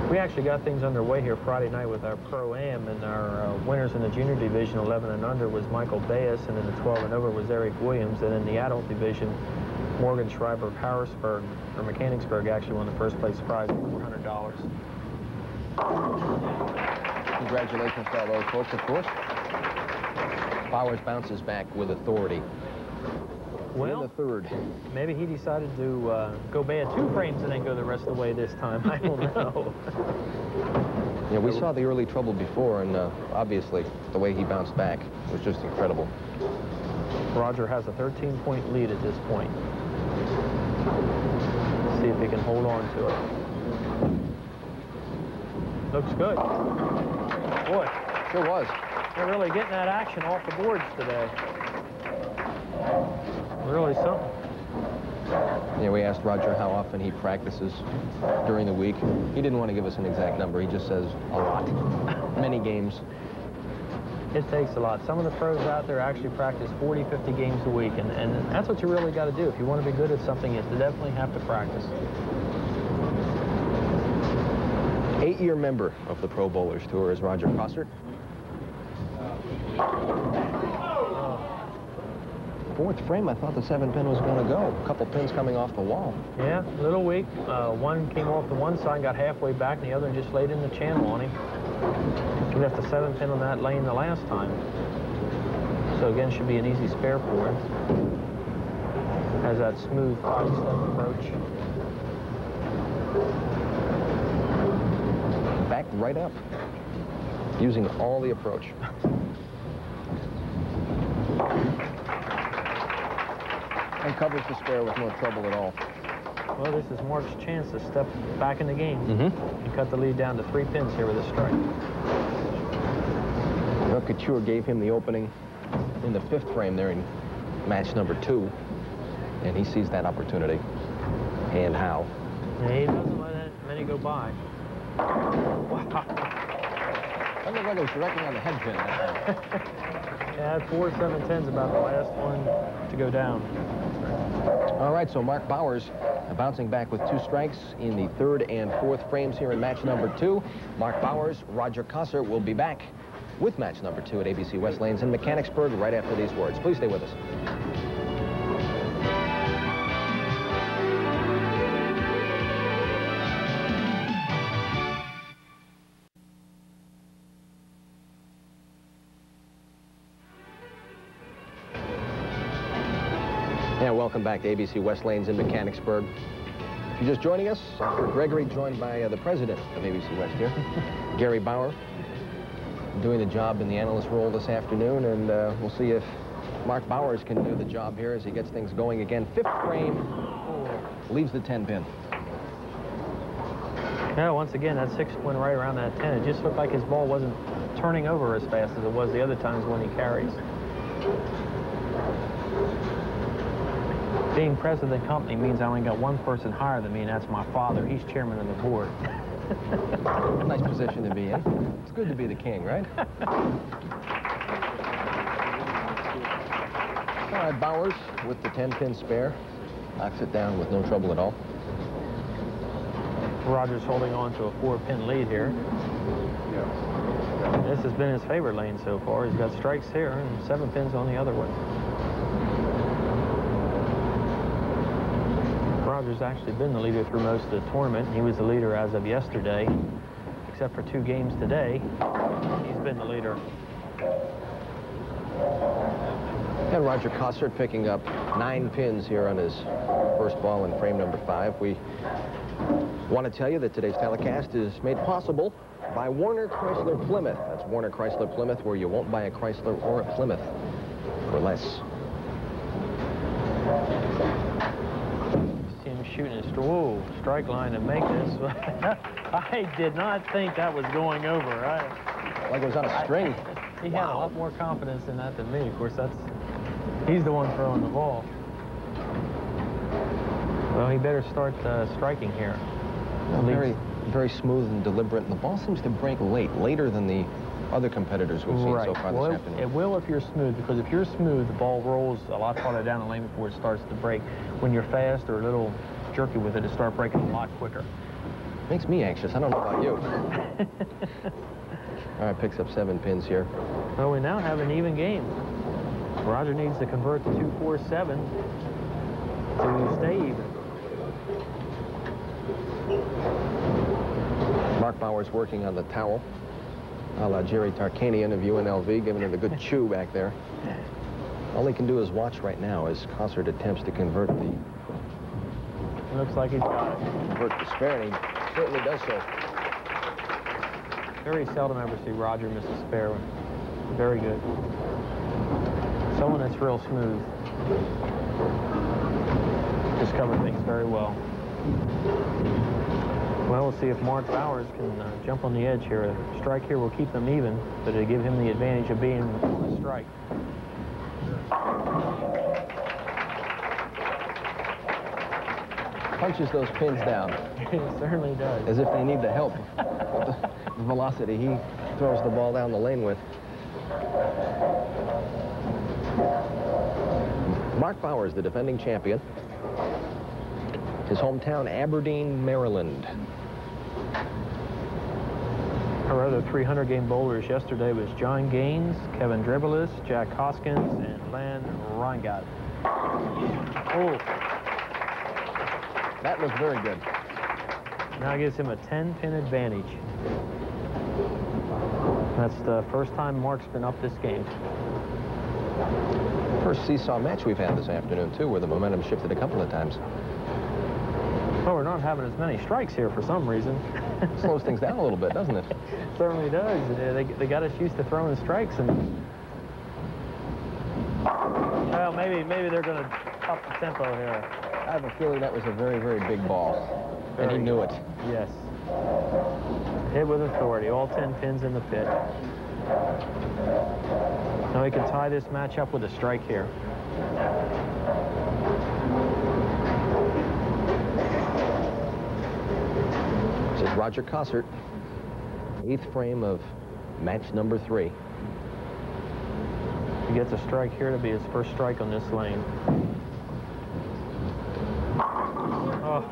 We actually got things underway here Friday night with our Pro-Am, and our winners in the junior division, 11 and under, was Michael Baez, and in the 12 and over was Eric Williams, and in the adult division, Morgan Schreiber of Harrisburg, or Mechanicsburg, actually won the first place prize of $400. Congratulations to all those folks, of course. Bowers bounces back with authority. Well, in the third. Maybe he decided to go bad 2 frames and then go the rest of the way this time. I don't know. Yeah, we saw the early trouble before, and obviously the way he bounced back was just incredible. Roger has a 13-point lead at this point. See if he can hold on to it. Looks good. Boy, Sure was. they're really getting that action off the boards today. Really something. Yeah, we asked Roger how often he practices during the week. He didn't want to give us an exact number. He just says a lot. Many games. It takes a lot. Some of the pros out there actually practice 40, 50 games a week, and that's what you really got to do. If you want to be good at something, you definitely have to practice. 8-year member of the Pro Bowlers Tour is Roger Kossert. Fourth frame, I thought the 7-pin was going to go. A couple pins coming off the wall. Yeah, a little weak. One came off the one side, got halfway back, and the other just laid in the channel on him. He left the 7-pin on that lane the last time. So again, should be an easy spare for him. Has that smooth 5-step approach. Backed right up, using all the approach. And covers the spare with no trouble at all. Well, this is Mark's chance to step back in the game and cut the lead down to 3 pins here with a strike. Well, Couture gave him the opening in the 5th frame there in match number 2, and he sees that opportunity. And how? Yeah, he doesn't let that many go by. Wow. That looked like it was directly on the head pin. Yeah, 4 7-10's about the last one to go down. All right, so Mark Bowers bouncing back with 2 strikes in the 3rd and 4th frames here in match number 2. Mark Bowers, Roger Kossert will be back with match number 2 at ABC West Lanes in Mechanicsburg right after these words. Please stay with us. Yeah, welcome back to ABC West Lanes in Mechanicsburg. If you're just joining us, Kirk Gregory, joined by the president of ABC West here, Gary Bower, doing the job in the analyst role this afternoon, and we'll see if Mark Bowers can do the job here as he gets things going again. 5th frame, leaves the 10-pin. Yeah, once again, that 6 went right around that 10. It just looked like his ball wasn't turning over as fast as it was the other times when he carries. Being president of the company means I only got one person higher than me, and that's my father. He's chairman of the board. Nice position to be in. It's good to be the king, right? All right, Bowers with the 10-pin spare. Knocks it down with no trouble at all. Roger's holding on to a 4-pin lead here. This has been his favorite lane so far. He's got strikes here and 7 pins on the other one. Roger's actually been the leader through most of the tournament. He was the leader as of yesterday. Except for 2 games today, he's been the leader. And Roger Kossert picking up 9 pins here on his first ball in frame number 5. We want to tell you that today's telecast is made possible by Warner Chrysler Plymouth. That's Warner Chrysler Plymouth, where you won't buy a Chrysler or a Plymouth for less. See him shooting his strike line to make this. I did not think that was going over. Like it was on a string. He had a lot more confidence in that than me. Of course, he's the one throwing the ball. Well, he better start striking here. Well, very smooth and deliberate, and the ball seems to break later than the other competitors we've seen so far this afternoon. It will if you're smooth, because if you're smooth, the ball rolls a lot farther down the lane before it starts to break. When you're fast or a little jerky with it, it starts breaking a lot quicker. Makes me anxious. I don't know about you. All right, picks up 7 pins here. Well, we now have an even game. Roger needs to convert to 2-4-7 to stay even. Mark Bowers working on the towel. A la Jerry Tarkanian of UNLV, giving it a good chew back there. All he can do is watch right now as Costard attempts to convert the... Looks like he's got it. Convert the spare, and he certainly does so. Very seldom ever see Roger miss a spare one. Very good. Someone that's real smooth. Just covered things very well. Well, we'll see if Mark Bowers can jump on the edge here. A strike here will keep them even, but it'll give him the advantage of being on a strike. Punches those pins down. It certainly does. As if they need the help with the velocity he throws the ball down the lane with. Mark Bowers, the defending champion. His hometown, Aberdeen, Maryland. Our other 300-game bowlers yesterday was John Gaines, Kevin Dribblis, Jack Hoskins, and Len Reingat. Oh. That was very good. Now gives him a 10-pin advantage. That's the first time Mark's been up this game. First seesaw match we've had this afternoon, too, where the momentum shifted a couple of times. Well, we're not having as many strikes here for some reason. Slows things down a little bit, doesn't it? Certainly does. They got us used to throwing strikes, and well, maybe they're going to up the tempo here. I have a feeling that was a very, very big ball, and he knew it. Yes. Hit with authority. All 10 pins in the pit. Now he can tie this match up with a strike here. This is Roger Kossert, 8th frame of match number 3. He gets a strike here to be his first strike on this lane. Oh.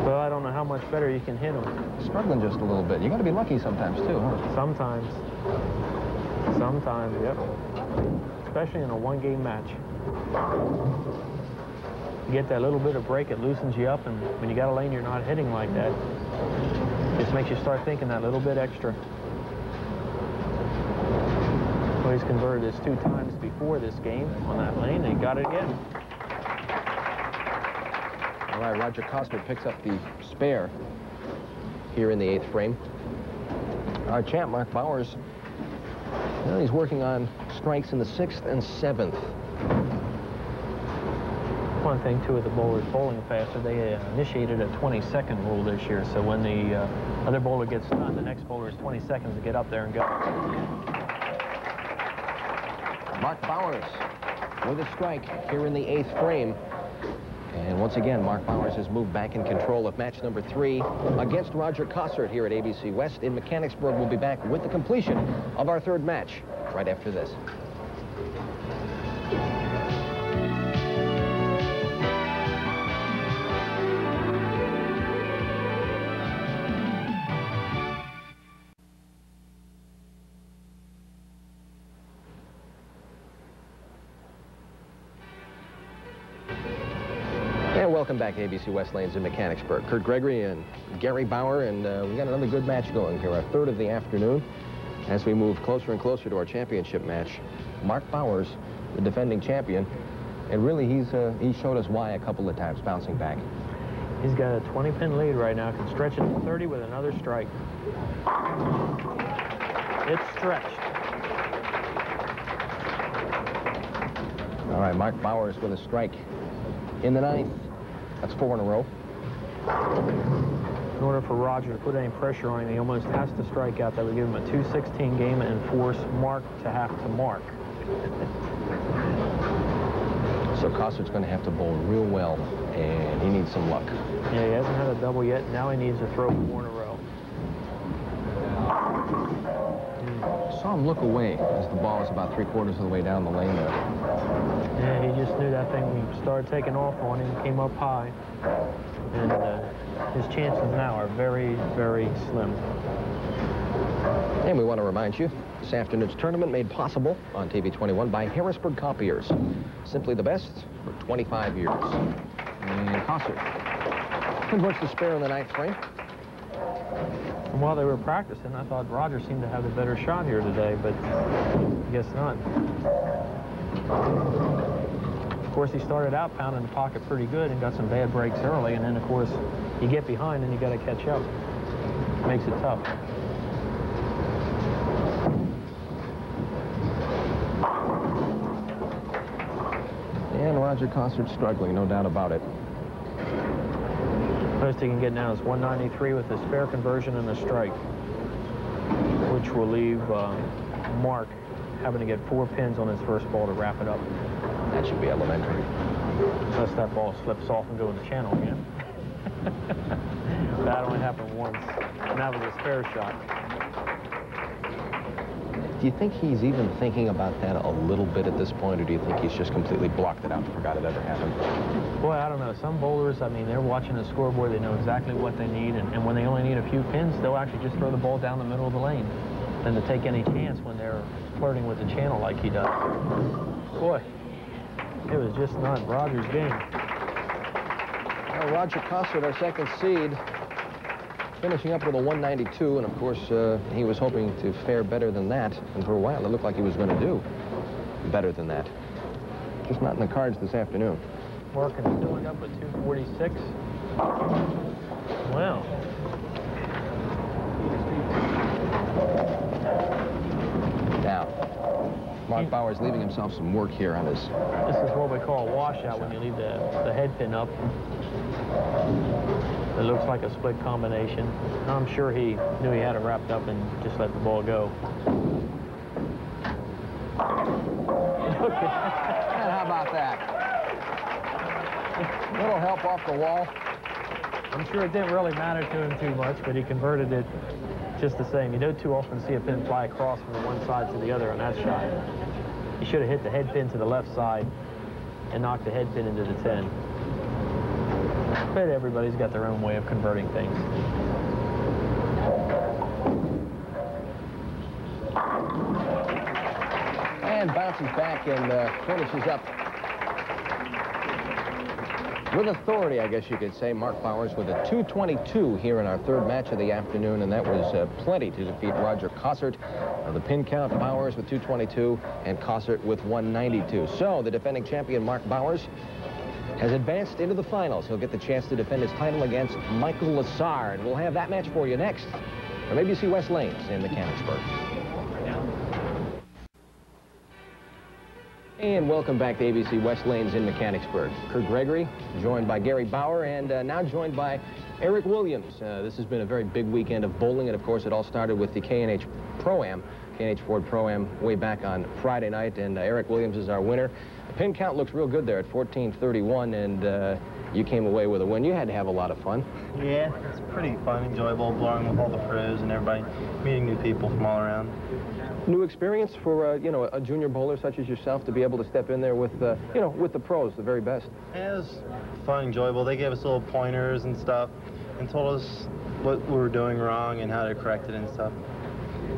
Well, I don't know how much better you can hit him. Struggling just a little bit. You got to be lucky sometimes, too, huh? Sometimes. Sometimes, yep. Especially in a one-game match. You get that little bit of break, it loosens you up, and when you got a lane you're not hitting like that, it just makes you start thinking that little bit extra. Well, he's converted this 2 times before this game on that lane, and he got it again. All right, Roger Kossert picks up the spare here in the 8th frame. Our champ, Mark Bowers, well, he's working on strikes in the 6th and 7th. One thing, too, with the bowlers bowling faster, they initiated a 20-second rule this year, so when the other bowler gets stunned, the next bowler has 20 seconds to get up there and go. Mark Bowers with a strike here in the 8th frame. And once again, Mark Bowers has moved back in control of match number 3 against Roger Kossert here at ABC West in Mechanicsburg. We'll be back with the completion of our 3rd match right after this. Welcome back to ABC West Lanes in Mechanicsburg. Kirk Gregory and Gary Bower, and we got another good match going here, our 3rd of the afternoon. As we move closer and closer to our championship match, Mark Bowers, the defending champion, and really he showed us why a couple of times, bouncing back. He's got a 20-pin lead right now, can stretch it to 30 with another strike. It's stretched. All right, Mark Bowers with a strike in the 9th. That's 4 in a row. In order for Roger to put any pressure on him, he almost has to strike out. That would give him a 2-16 game and force Mark to have to mark. So Costard's going to have to bowl real well, and he needs some luck. Yeah, he hasn't had a double yet. Now he needs to throw 4 in a row. Saw him look away as the ball was about 3/4 of the way down the lane there. Yeah, he just knew that thing started taking off on him, came up high. And his chances now are very, very slim. And we want to remind you, this afternoon's tournament made possible on TV 21 by Harrisburg Copiers. Simply the best for 25 years. And Kossert converts the spare in the 9th frame. And while they were practicing, I thought Roger seemed to have the better shot here today, but I guess not. Of course, he started out pounding the pocket pretty good and got some bad breaks early, and then, of course, you get behind and you got to catch up. Makes it tough. And Roger Kossert struggling, no doubt about it. Most he can get now is 193 with the spare conversion and the strike, which will leave Mark having to get 4 pins on his first ball to wrap it up. That should be elementary. Unless that ball slips off and goes in the channel again. That only happened once, and that was a spare shot. Do you think he's even thinking about that a little bit at this point, or do you think he's just completely blocked it out and forgot it ever happened? Boy, I don't know. Some bowlers, I mean, they're watching the scoreboard. They know exactly what they need, and when they only need a few pins, they'll actually just throw the ball down the middle of the lane than to take any chance when they're flirting with the channel like he does. Boy, it was just not Roger's game. Well, Roger Kossert, our second seed, finishing up with a 192, and of course, he was hoping to fare better than that, and for a while it looked like he was going to do better than that. Just not in the cards this afternoon. Mark is filling up with 246. Wow. Now, Mark Bower's leaving himself some work here on his... This is what we call a washout when you leave the head pin up. It looks like a split combination. I'm sure he knew he had it wrapped up and just let the ball go. How about that? A little help off the wall. I'm sure it didn't really matter to him too much, but he converted it just the same. You don't too often see a pin fly across from the one side to the other on that shot. He should have hit the head pin to the left side and knocked the head pin into the 10. But everybody's got their own way of converting things. And bounces back and finishes up with authority, I guess you could say. Mark Bowers with a 222 here in our third match of the afternoon, and that was plenty to defeat Roger Kossert. The pin count, Bowers with 222 and Kossert with 192. So the defending champion, Mark Bowers, has advanced into the finals. He'll get the chance to defend his title against Michael Lessar, and we'll have that match for you next from ABC West Lanes in Mechanicsburg. And welcome back to ABC West Lanes in Mechanicsburg. Kirk Gregory, joined by Gary Bower, and now joined by Eric Williams. This has been a very big weekend of bowling, and of course it all started with the K&H Pro-Am, K&H Ford Pro-Am way back on Friday night, and Eric Williams is our winner. The pin count looks real good there at 1431, and you came away with a win. You had to have a lot of fun. Yeah, it's pretty fun, enjoyable, blowing with all the pros and everybody, meeting new people from all around. New experience for, you know, a junior bowler such as yourself to be able to step in there with, you know, with the pros, the very best. Yeah, it was fun, enjoyable. They gave us little pointers and stuff and told us what we were doing wrong and how to correct it and stuff.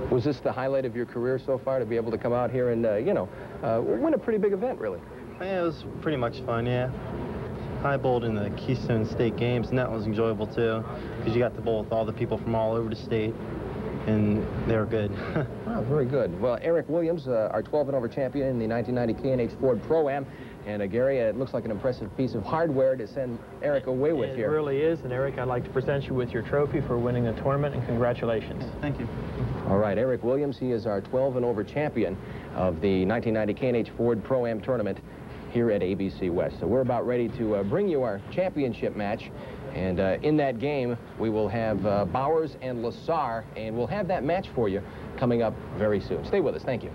Was this the highlight of your career so far, to be able to come out here and, you know, win a pretty big event, really? Yeah, it was pretty much fun, yeah. I bowled in the Keystone State Games, and that was enjoyable, too, because you got to bowl with all the people from all over the state, and they were good. Wow, very good. Well, Eric Williams, our 12-and-over champion in the 1990 K&H Ford Pro-Am. And, Gary, it looks like an impressive piece of hardware to send Eric away with here. It really is. And, Eric, I'd like to present you with your trophy for winning the tournament, and congratulations. Thank you. All right, Eric Williams, he is our 12-and-over champion of the 1990 K&H Ford Pro-Am tournament here at ABC West. So we're about ready to bring you our championship match. And in that game, we will have Bowers and Lazar, and we'll have that match for you coming up very soon. Stay with us. Thank you.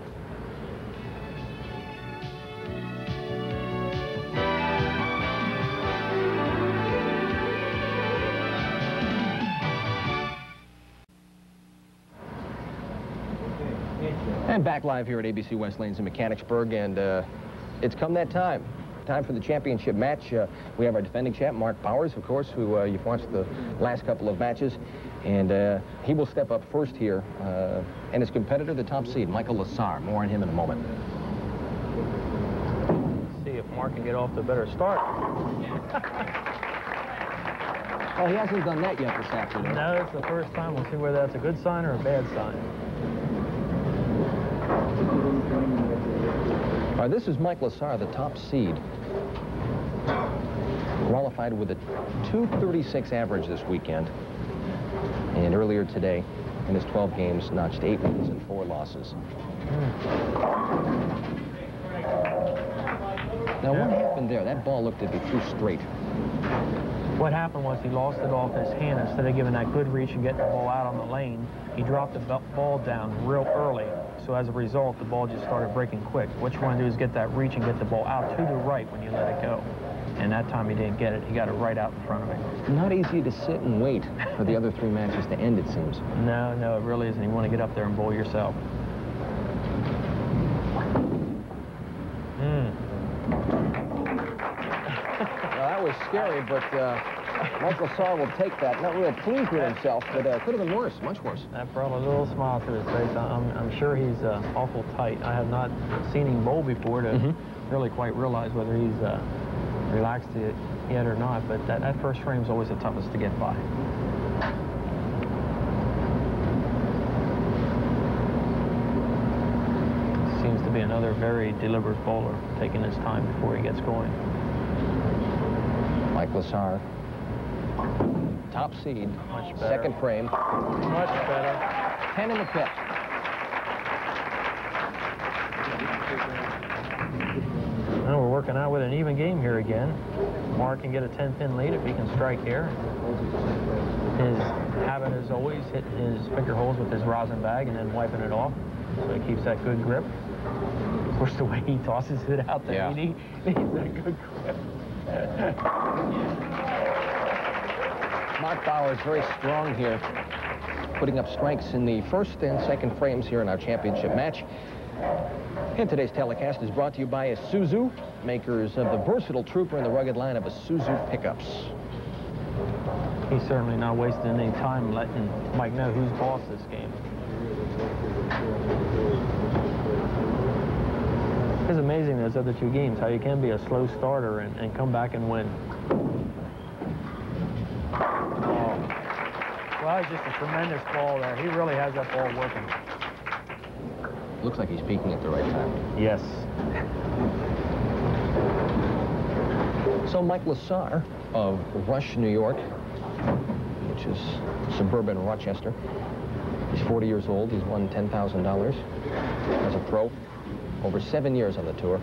And back live here at ABC West Lanes in Mechanicsburg, and it's come that time. Time for the championship match. We have our defending champ, Mark Bowers, of course, who you've watched the last couple of matches, and he will step up first here. And his competitor, the top seed, Michael Lessar. More on him in a moment. See if Mark can get off to a better start. Well, he hasn't done that yet this afternoon. No, it's the first time. We'll see whether that's a good sign or a bad sign. All right, this is Michael Lessar, the top seed. Qualified with a 236 average this weekend. And earlier today, in his 12 games, notched 8 wins and 4 losses. Now, what happened there? That ball looked to be too straight. What happened was he lost it off his hand. Instead of giving that good reach and getting the ball out on the lane, he dropped the ball down real early. So as a result, the ball just started breaking quick. What you want to do is get that reach and get the ball out to the right when you let it go. And that time he didn't get it. He got it right out in front of him. Not easy to sit and wait for the other 3 matches to end, it seems. No, no, it really isn't. You want to get up there and bowl yourself. Well, that was scary, but Michael Lessar will take that. Not real pleased with himself, but could have been worse, much worse. That brought a little smile to his face. I'm sure he's awful tight. I have not seen him bowl before to really quite realize whether he's relaxed yet or not, but that first frame is always the toughest to get by. Seems to be another very deliberate bowler, taking his time before he gets going. Michael Lessar, top seed, Much better. second frame. Much better. 10 in the pit. Well, we're working out with an even game here again. Mark can get a 10-pin lead if he can strike here. His habit is always hitting his finger holes with his rosin bag and then wiping it off, so he keeps that good grip. Of course, the way he tosses it out there, Yeah. he needs that good grip. Mark Bower is very strong here, putting up strikes in the first and second frames here in our championship match. And today's telecast is brought to you by Isuzu, makers of the versatile Trooper and the rugged line of Isuzu pickups. He's certainly not wasting any time letting Mike know who's boss this game. It's amazing those other 2 games, how you can be a slow starter and come back and win. Oh. Well, it's just a tremendous ball there. He really has that ball working. Looks like he's peaking at the right time. Yes. So Mike Lessar of Rush, New York, which is suburban Rochester. He's 40 years old. He's won $10,000 as a pro. Over 7 years on the tour.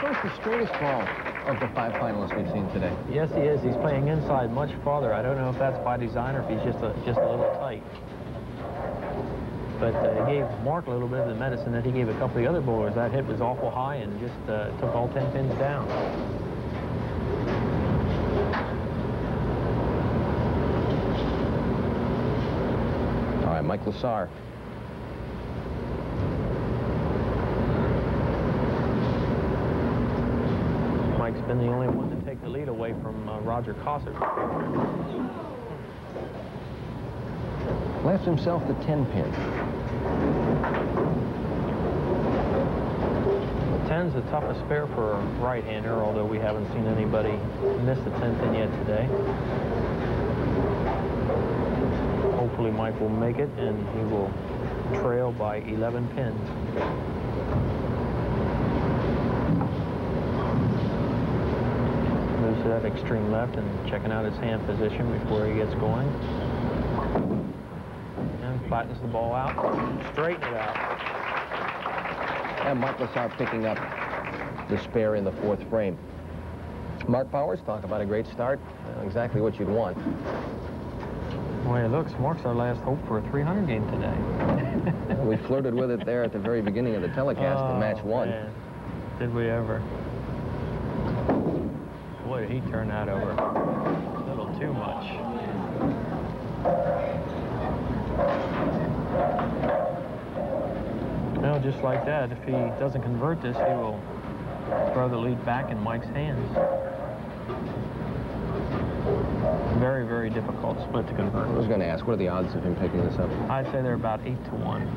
First, the straightest ball of the 5 finalists we've seen today. Yes, he is. He's playing inside much farther. I don't know if that's by design or if he's just a little tight. But he gave Mark a little bit of the medicine that he gave a couple of the other bowlers. That hit was awful high and just took all 10 pins down. All right, Mike Lessar. Mike's been the only one to take the lead away from Roger Kossert. Left himself the 10-pin. The 10's the toughest spare for a right-hander, although we haven't seen anybody miss the 10-pin yet today. Hopefully Mike will make it, and he will trail by 11 pins. Moves to that extreme left and checking out his hand position before he gets going. And flattens the ball out, straighten it out. And Mike Lessar picking up the spare in the 4th frame. Mark Bowers, talk about a great start. Exactly what you'd want. The way it looks, Mark's our last hope for a 300 game today. We flirted with it there at the very beginning of the telecast in match 1. Man. Did we ever? Boy, did he turn that over. A little too much. Well, just like that, if he doesn't convert this, he will throw the lead back in Mike's hands. Very, very difficult split to convert. I was going to ask, what are the odds of him picking this up? I'd say they're about 8 to 1.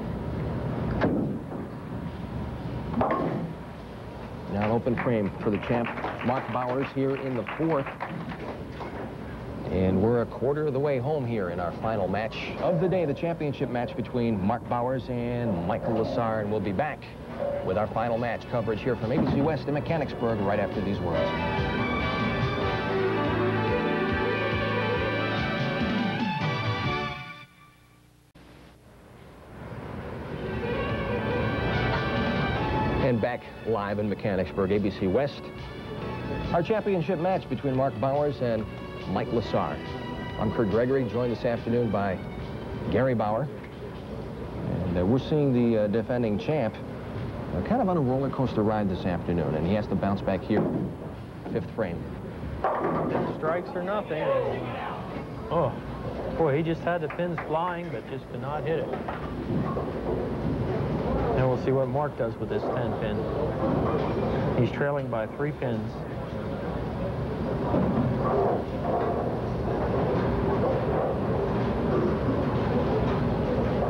Now an open frame for the champ, Mark Bowers, here in the 4th. And we're a quarter of the way home here in our final match of the day, the championship match between Mark Bowers and Michael Lessar. And we'll be back with our final match coverage here from ABC West in Mechanicsburg right after these words. And back live in Mechanicsburg, ABC West. Our championship match between Mark Bowers and Mike Lessar. I'm Kirk Gregory, joined this afternoon by Gary Bauer. And we're seeing the defending champ kind of on a roller coaster ride this afternoon, and he has to bounce back here. 5th frame. Strikes or nothing. Oh, boy, he just had the pins flying, but just could not hit it. And we'll see what Mark does with this 10 pin. He's trailing by 3 pins.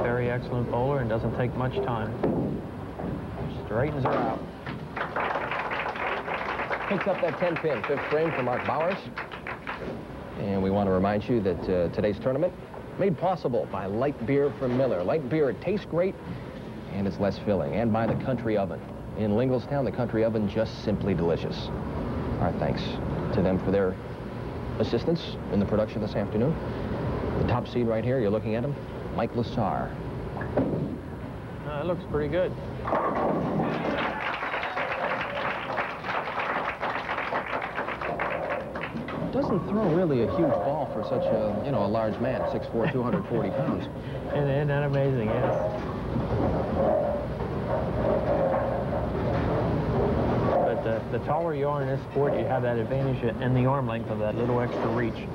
Very excellent bowler and doesn't take much time. Straightens her out. Picks up that 10 pin, 5th frame for Mark Bowers. And we want to remind you that today's tournament made possible by light beer from Miller. Light beer, it tastes great and it's less filling. And by the Country Oven. In Lingelstown, the Country Oven, just simply delicious. Our thanks to them for their assistance in the production this afternoon. The top seed right here, you're looking at him, Mike Lessar. It looks pretty good. Doesn't throw really a huge ball for such a, you know, a large man, 6'4", 240 pounds. Isn't that amazing, yes. But the taller you are in this sport, you have that advantage in the arm length of that little extra reach.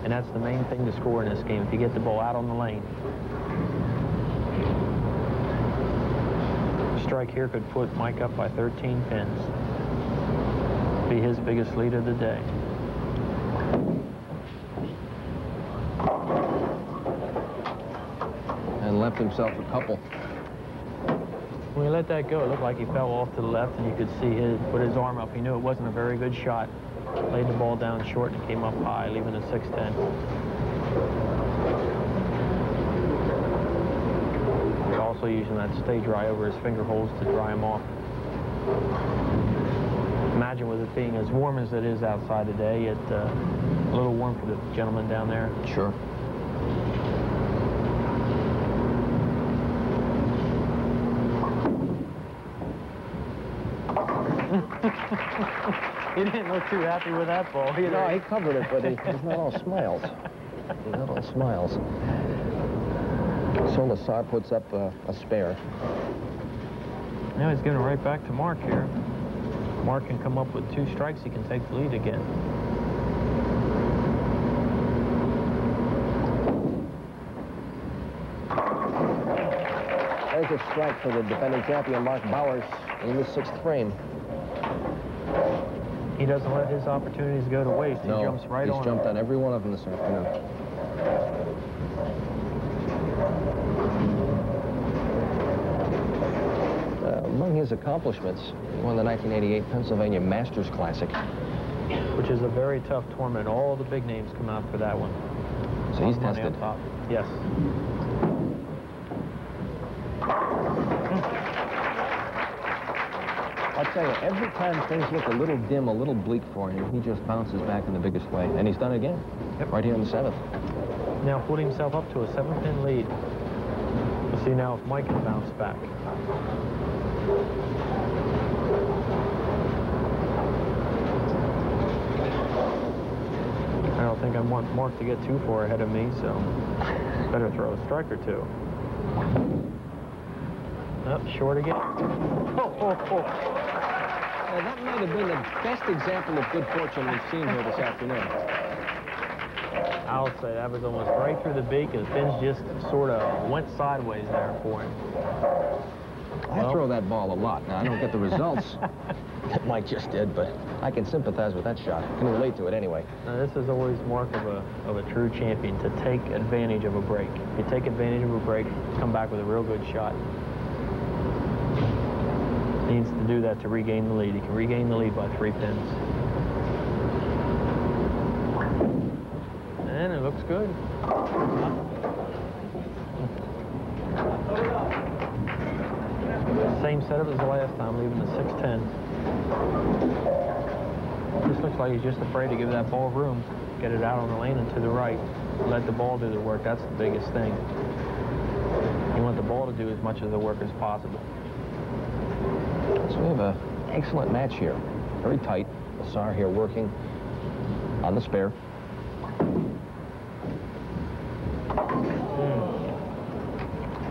And that's the main thing to score in this game, if you get the ball out on the lane. A strike here could put Mike up by 13 pins. Be his biggest lead of the day. And left himself a couple. When he let that go, it looked like he fell off to the left, and you could see his put his arm up. He knew it wasn't a very good shot. Laid the ball down short and came up high, leaving a 6-10. He's also using that stay dry over his finger holes to dry him off. Imagine with it being as warm as it is outside today, it's a little warm for the gentleman down there. Sure. He didn't look too happy with that ball either. No, he covered it, but he's not all smiles. He's not all smiles. So Lazar puts up a spare. Now he's giving it right back to Mark here. Mark can come up with 2 strikes. He can take the lead again. There's a strike for the defending champion, Mark Bowers, in the 6th frame. He doesn't let his opportunities go to waste. He jumps right on. He's jumped on every one of them this afternoon. Among his accomplishments, he won the 1988 Pennsylvania Masters Classic, which is a very tough tournament. All the big names come out for that one. So he's tested. Yes. I'll tell you, every time things look a little dim, a little bleak for him, he just bounces back in the biggest way. And he's done it again, right here in the 7th. Now putting himself up to a 7-pin lead. We'll see now if Mike can bounce back. I don't think I want Mark to get too far ahead of me, so better throw a strike or 2. Up, short again. Now, that might have been the best example of good fortune we've seen here this afternoon. I'll say that was almost right through the beak, and the pins just sort of went sideways there for him. I throw that ball a lot. Now, I don't get the results that Mike just did, but I can sympathize with that shot. I can relate to it anyway. Now, this is always mark of a true champion, to take advantage of a break. If you take advantage of a break, come back with a real good shot. Needs to do that to regain the lead. He can regain the lead by 3 pins. And it looks good. Same setup as the last time, leaving the 6-10. This looks like he's just afraid to give that ball room. Get it out on the lane and to the right. Let the ball do the work. That's the biggest thing. You want the ball to do as much of the work as possible. So we have an excellent match here. Very tight. Lazar here working on the spare.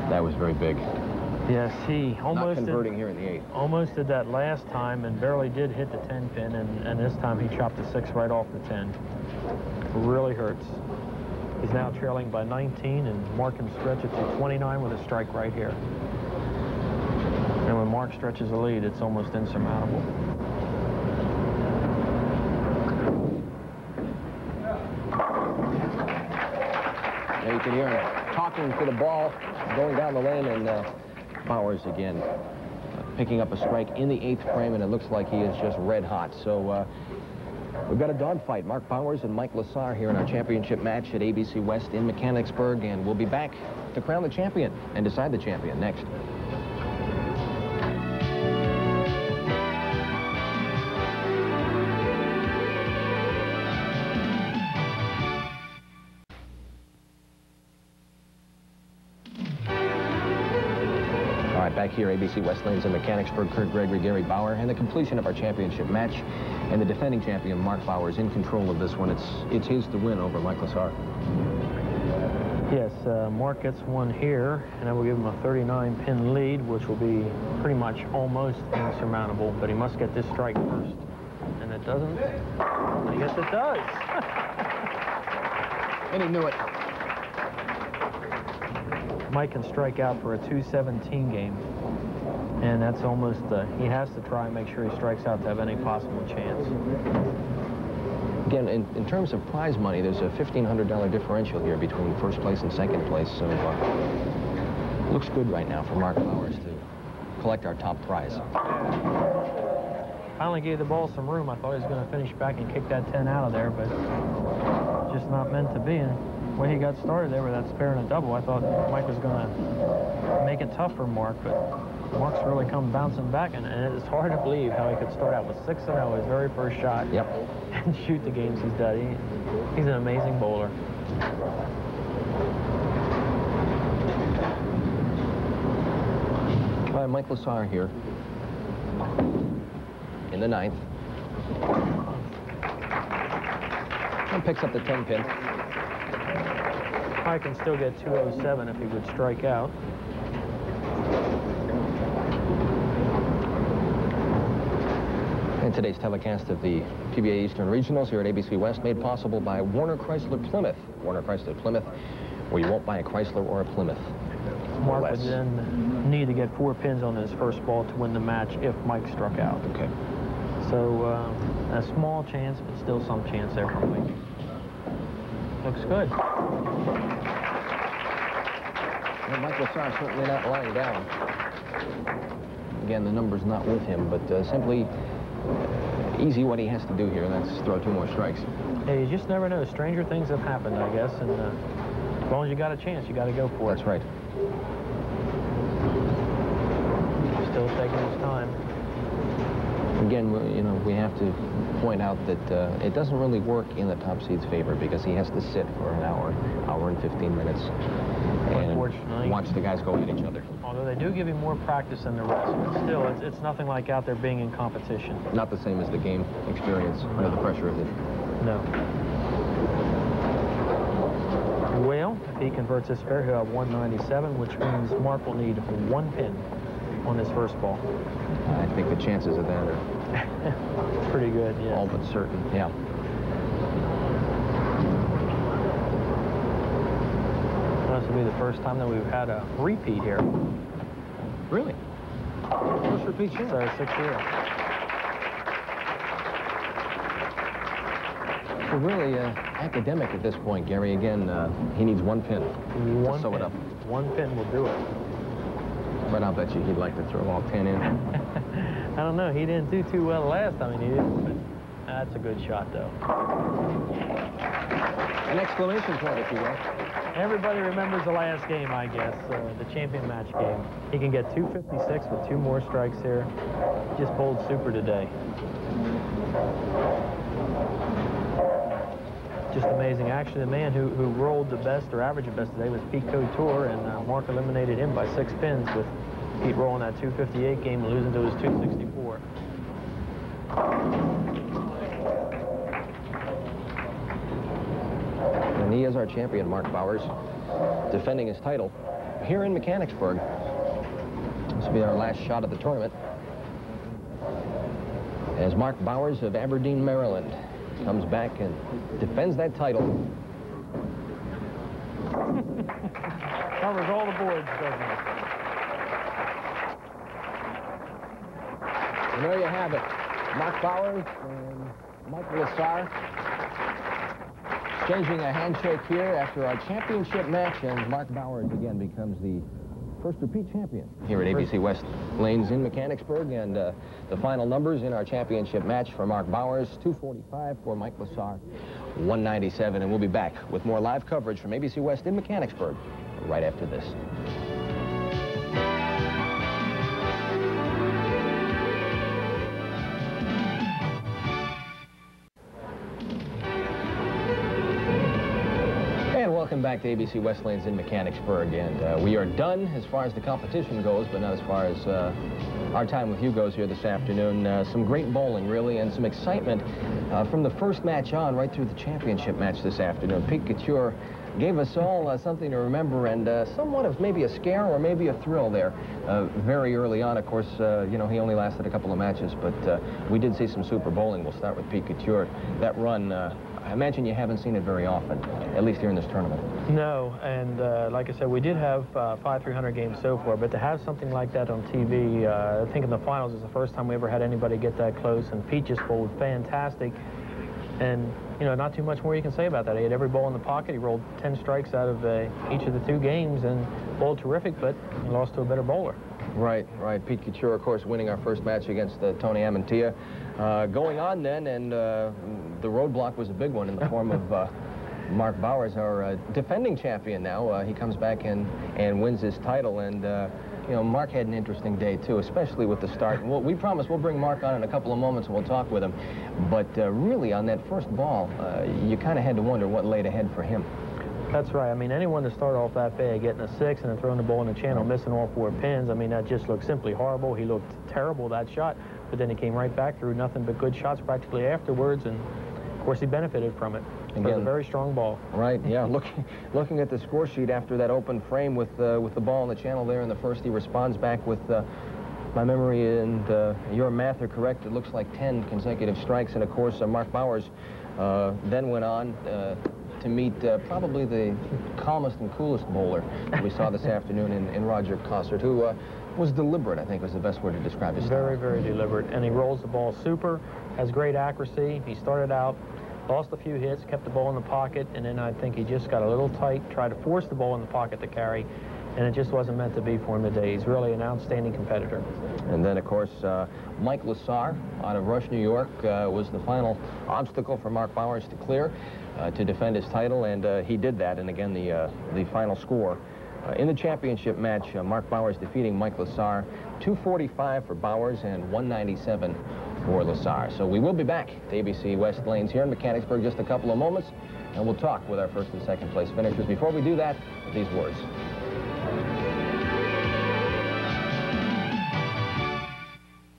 That was very big. Yes, he almost not converting here in the 8th. Almost did that last time and barely did hit the 10 pin, and this time he chopped the 6 right off the 10. Really hurts. He's now trailing by 19, and Mark can stretch it to 29 with a strike right here. And when Mark stretches a lead, it's almost insurmountable. Now you can hear him talking to the ball, going down the lane, and Bowers again picking up a strike in the 8th frame, and it looks like he is just red hot. So we've got a dogfight. Mark Bowers and Mike Lessar here in our championship match at ABC West in Mechanicsburg, and we'll be back to crown the champion and decide the champion next. Back here, ABC West Lanes in Mechanicsburg, Kirk Gregory, Gary Bower, and the completion of our championship match. And the defending champion, Mark Bowers, in control of this one. It's his to win over Michael Lessar. Yes, Mark gets one here, and I will give him a 39-pin lead, which will be pretty much almost insurmountable, but he must get this strike first. And it doesn't. I guess it does. And he knew it. Mike can strike out for a 2-17 game, and that's almost he has to try and make sure he strikes out to have any possible chance. Again, in terms of prize money, there's a $1,500 differential here between first place and second place, so looks good right now for Mark Bowers to collect our top prize. Finally gave the ball some room. I thought he was going to finish back and kick that 10 out of there, but just not meant to be. And the way he got started there with that spare and a double, I thought Mike was going to make it tough for Mark, but Mark's really come bouncing back, and it's hard to believe how he could start out with 6-0 his very first shot. Yep. And shoot the games he's done. He's an amazing bowler. All right, Mike Lessar here in the 9th. And picks up the 10 pin. I can still get 207 if he would strike out. And today's telecast of the PBA Eastern Regionals here at ABC West, made possible by Warner Chrysler Plymouth. Warner Chrysler Plymouth, where you won't buy a Chrysler or a Plymouth. Mark would then need to get 4 pins on his first ball to win the match if Mike struck out. Okay. So a small chance, but still some chance there for Mike. Looks good. Well, Mike Lessar certainly not lying down. Again, the number's not with him, but simply easy what he has to do here. That's throw 2 more strikes. Hey, you just never know. Stranger things have happened, I guess, and as long as you got a chance, you got to go for it. That's right. Still taking his time. Again, you know, we have to point out that it doesn't really work in the top seed's favor because he has to sit for an hour and 15 minutes and watch the guys go at each other. Although they do give him more practice than the rest, but still, it's nothing like out there being in competition. Not the same as the game experience under the pressure of it. No. Well, if he converts this fair, he'll have 197, which means Mark will need 1 pin on his first ball. I think the chances of that are pretty good, yeah. All but certain, yeah. This will be the first time that we've had a repeat here. Really? First repeat here? It's our 6th year. So really academic at this point, Gary. Again, he needs 1 pin to sew it up. 1 pin will do it. But I'll bet you he'd like to throw all 10 in. I don't know. He didn't do too well last time he needed, but that's a good shot, though. An exclamation point, if you will. Everybody remembers the last game, I guess, the champion match game. He can get 256 with 2 more strikes here. Just bowled super today. Just amazing. Actually, the man who rolled the best or averaged the best today was Pete Couture, and Mark eliminated him by 6 pins, with Pete rolling that 258 game and losing to his 264. And he is our champion, Mark Bowers, defending his title here in Mechanicsburg. This will be our last shot of the tournament, as Mark Bowers of Aberdeen, Maryland, comes back and defends that title. Covers all the boards, doesn't it? And there you have it. Mark Bowers and Michael Lessar exchanging a handshake here after our championship match, and Mark Bowers again becomes the first repeat champion here at ABC West Lanes in Mechanicsburg. And the final numbers in our championship match for Mark Bowers: 245 for Mike Lessar, 197. And we'll be back with more live coverage from ABC West in Mechanicsburg right after this. Welcome back to ABC West Lanes in Mechanicsburg, and we are done as far as the competition goes, but not as far as our time with you goes here this afternoon. Some great bowling, really, and some excitement from the first match on right through the championship match this afternoon. Pete Couture gave us all something to remember, and somewhat of maybe a scare or maybe a thrill there very early on. Of course, you know, he only lasted a couple of matches, but we did see some super bowling. We'll start with Pete Couture. That run, I imagine you haven't seen it very often, at least here in this tournament. No, and like I said, we did have 5 300 games so far, but to have something like that on TV, I think in the finals is the first time we ever had anybody get that close, and Pete just bowled fantastic. And, you know, not too much more you can say about that. He had every ball in the pocket. He rolled 10 strikes out of each of the 2 games and bowled terrific, but he lost to a better bowler. Right, right. Pete Couture, of course, winning our first match against Tony Amantea. Going on then, and the roadblock was a big one in the form of Mark Bowers, our defending champion now. He comes back and wins his title, and you know, Mark had an interesting day too, especially with the start. We promise we'll bring Mark on in a couple of moments and we'll talk with him. But really, on that first ball, you kind of had to wonder what laid ahead for him. That's right. I mean, anyone to start off that bad, getting a 6 and then throwing the ball in the channel, missing all 4 pins, I mean, that just looked simply horrible. He looked terrible, that shot, but then he came right back through nothing but good shots practically afterwards, and of course he benefited from it. It was a very strong ball. Right, yeah. Looking at the score sheet after that open frame with the ball in the channel there in the first, he responds back with, my memory and your math are correct, it looks like 10 consecutive strikes. And of course, Mark Bowers then went on to meet probably the calmest and coolest bowler that we saw this afternoon in Roger Kossert, who was deliberate, I think was the best word to describe his style. Very, very deliberate. And he rolls the ball super, has great accuracy. He started out, lost a few hits, kept the ball in the pocket, and then I think he just got a little tight, tried to force the ball in the pocket to carry, and it just wasn't meant to be for him today. He's really an outstanding competitor. And then, of course, Mike Lessar out of Rush, New York, was the final obstacle for Mark Bowers to clear to defend his title, and he did that. And again, the final score in the championship match, Mark Bowers defeating Mike Lessar, 245 for Bowers and 197 for Lazar. So we will be back to ABC West Lanes here in Mechanicsburg just a couple of moments, and we'll talk with our first and second place finishers. Before we do that, these words.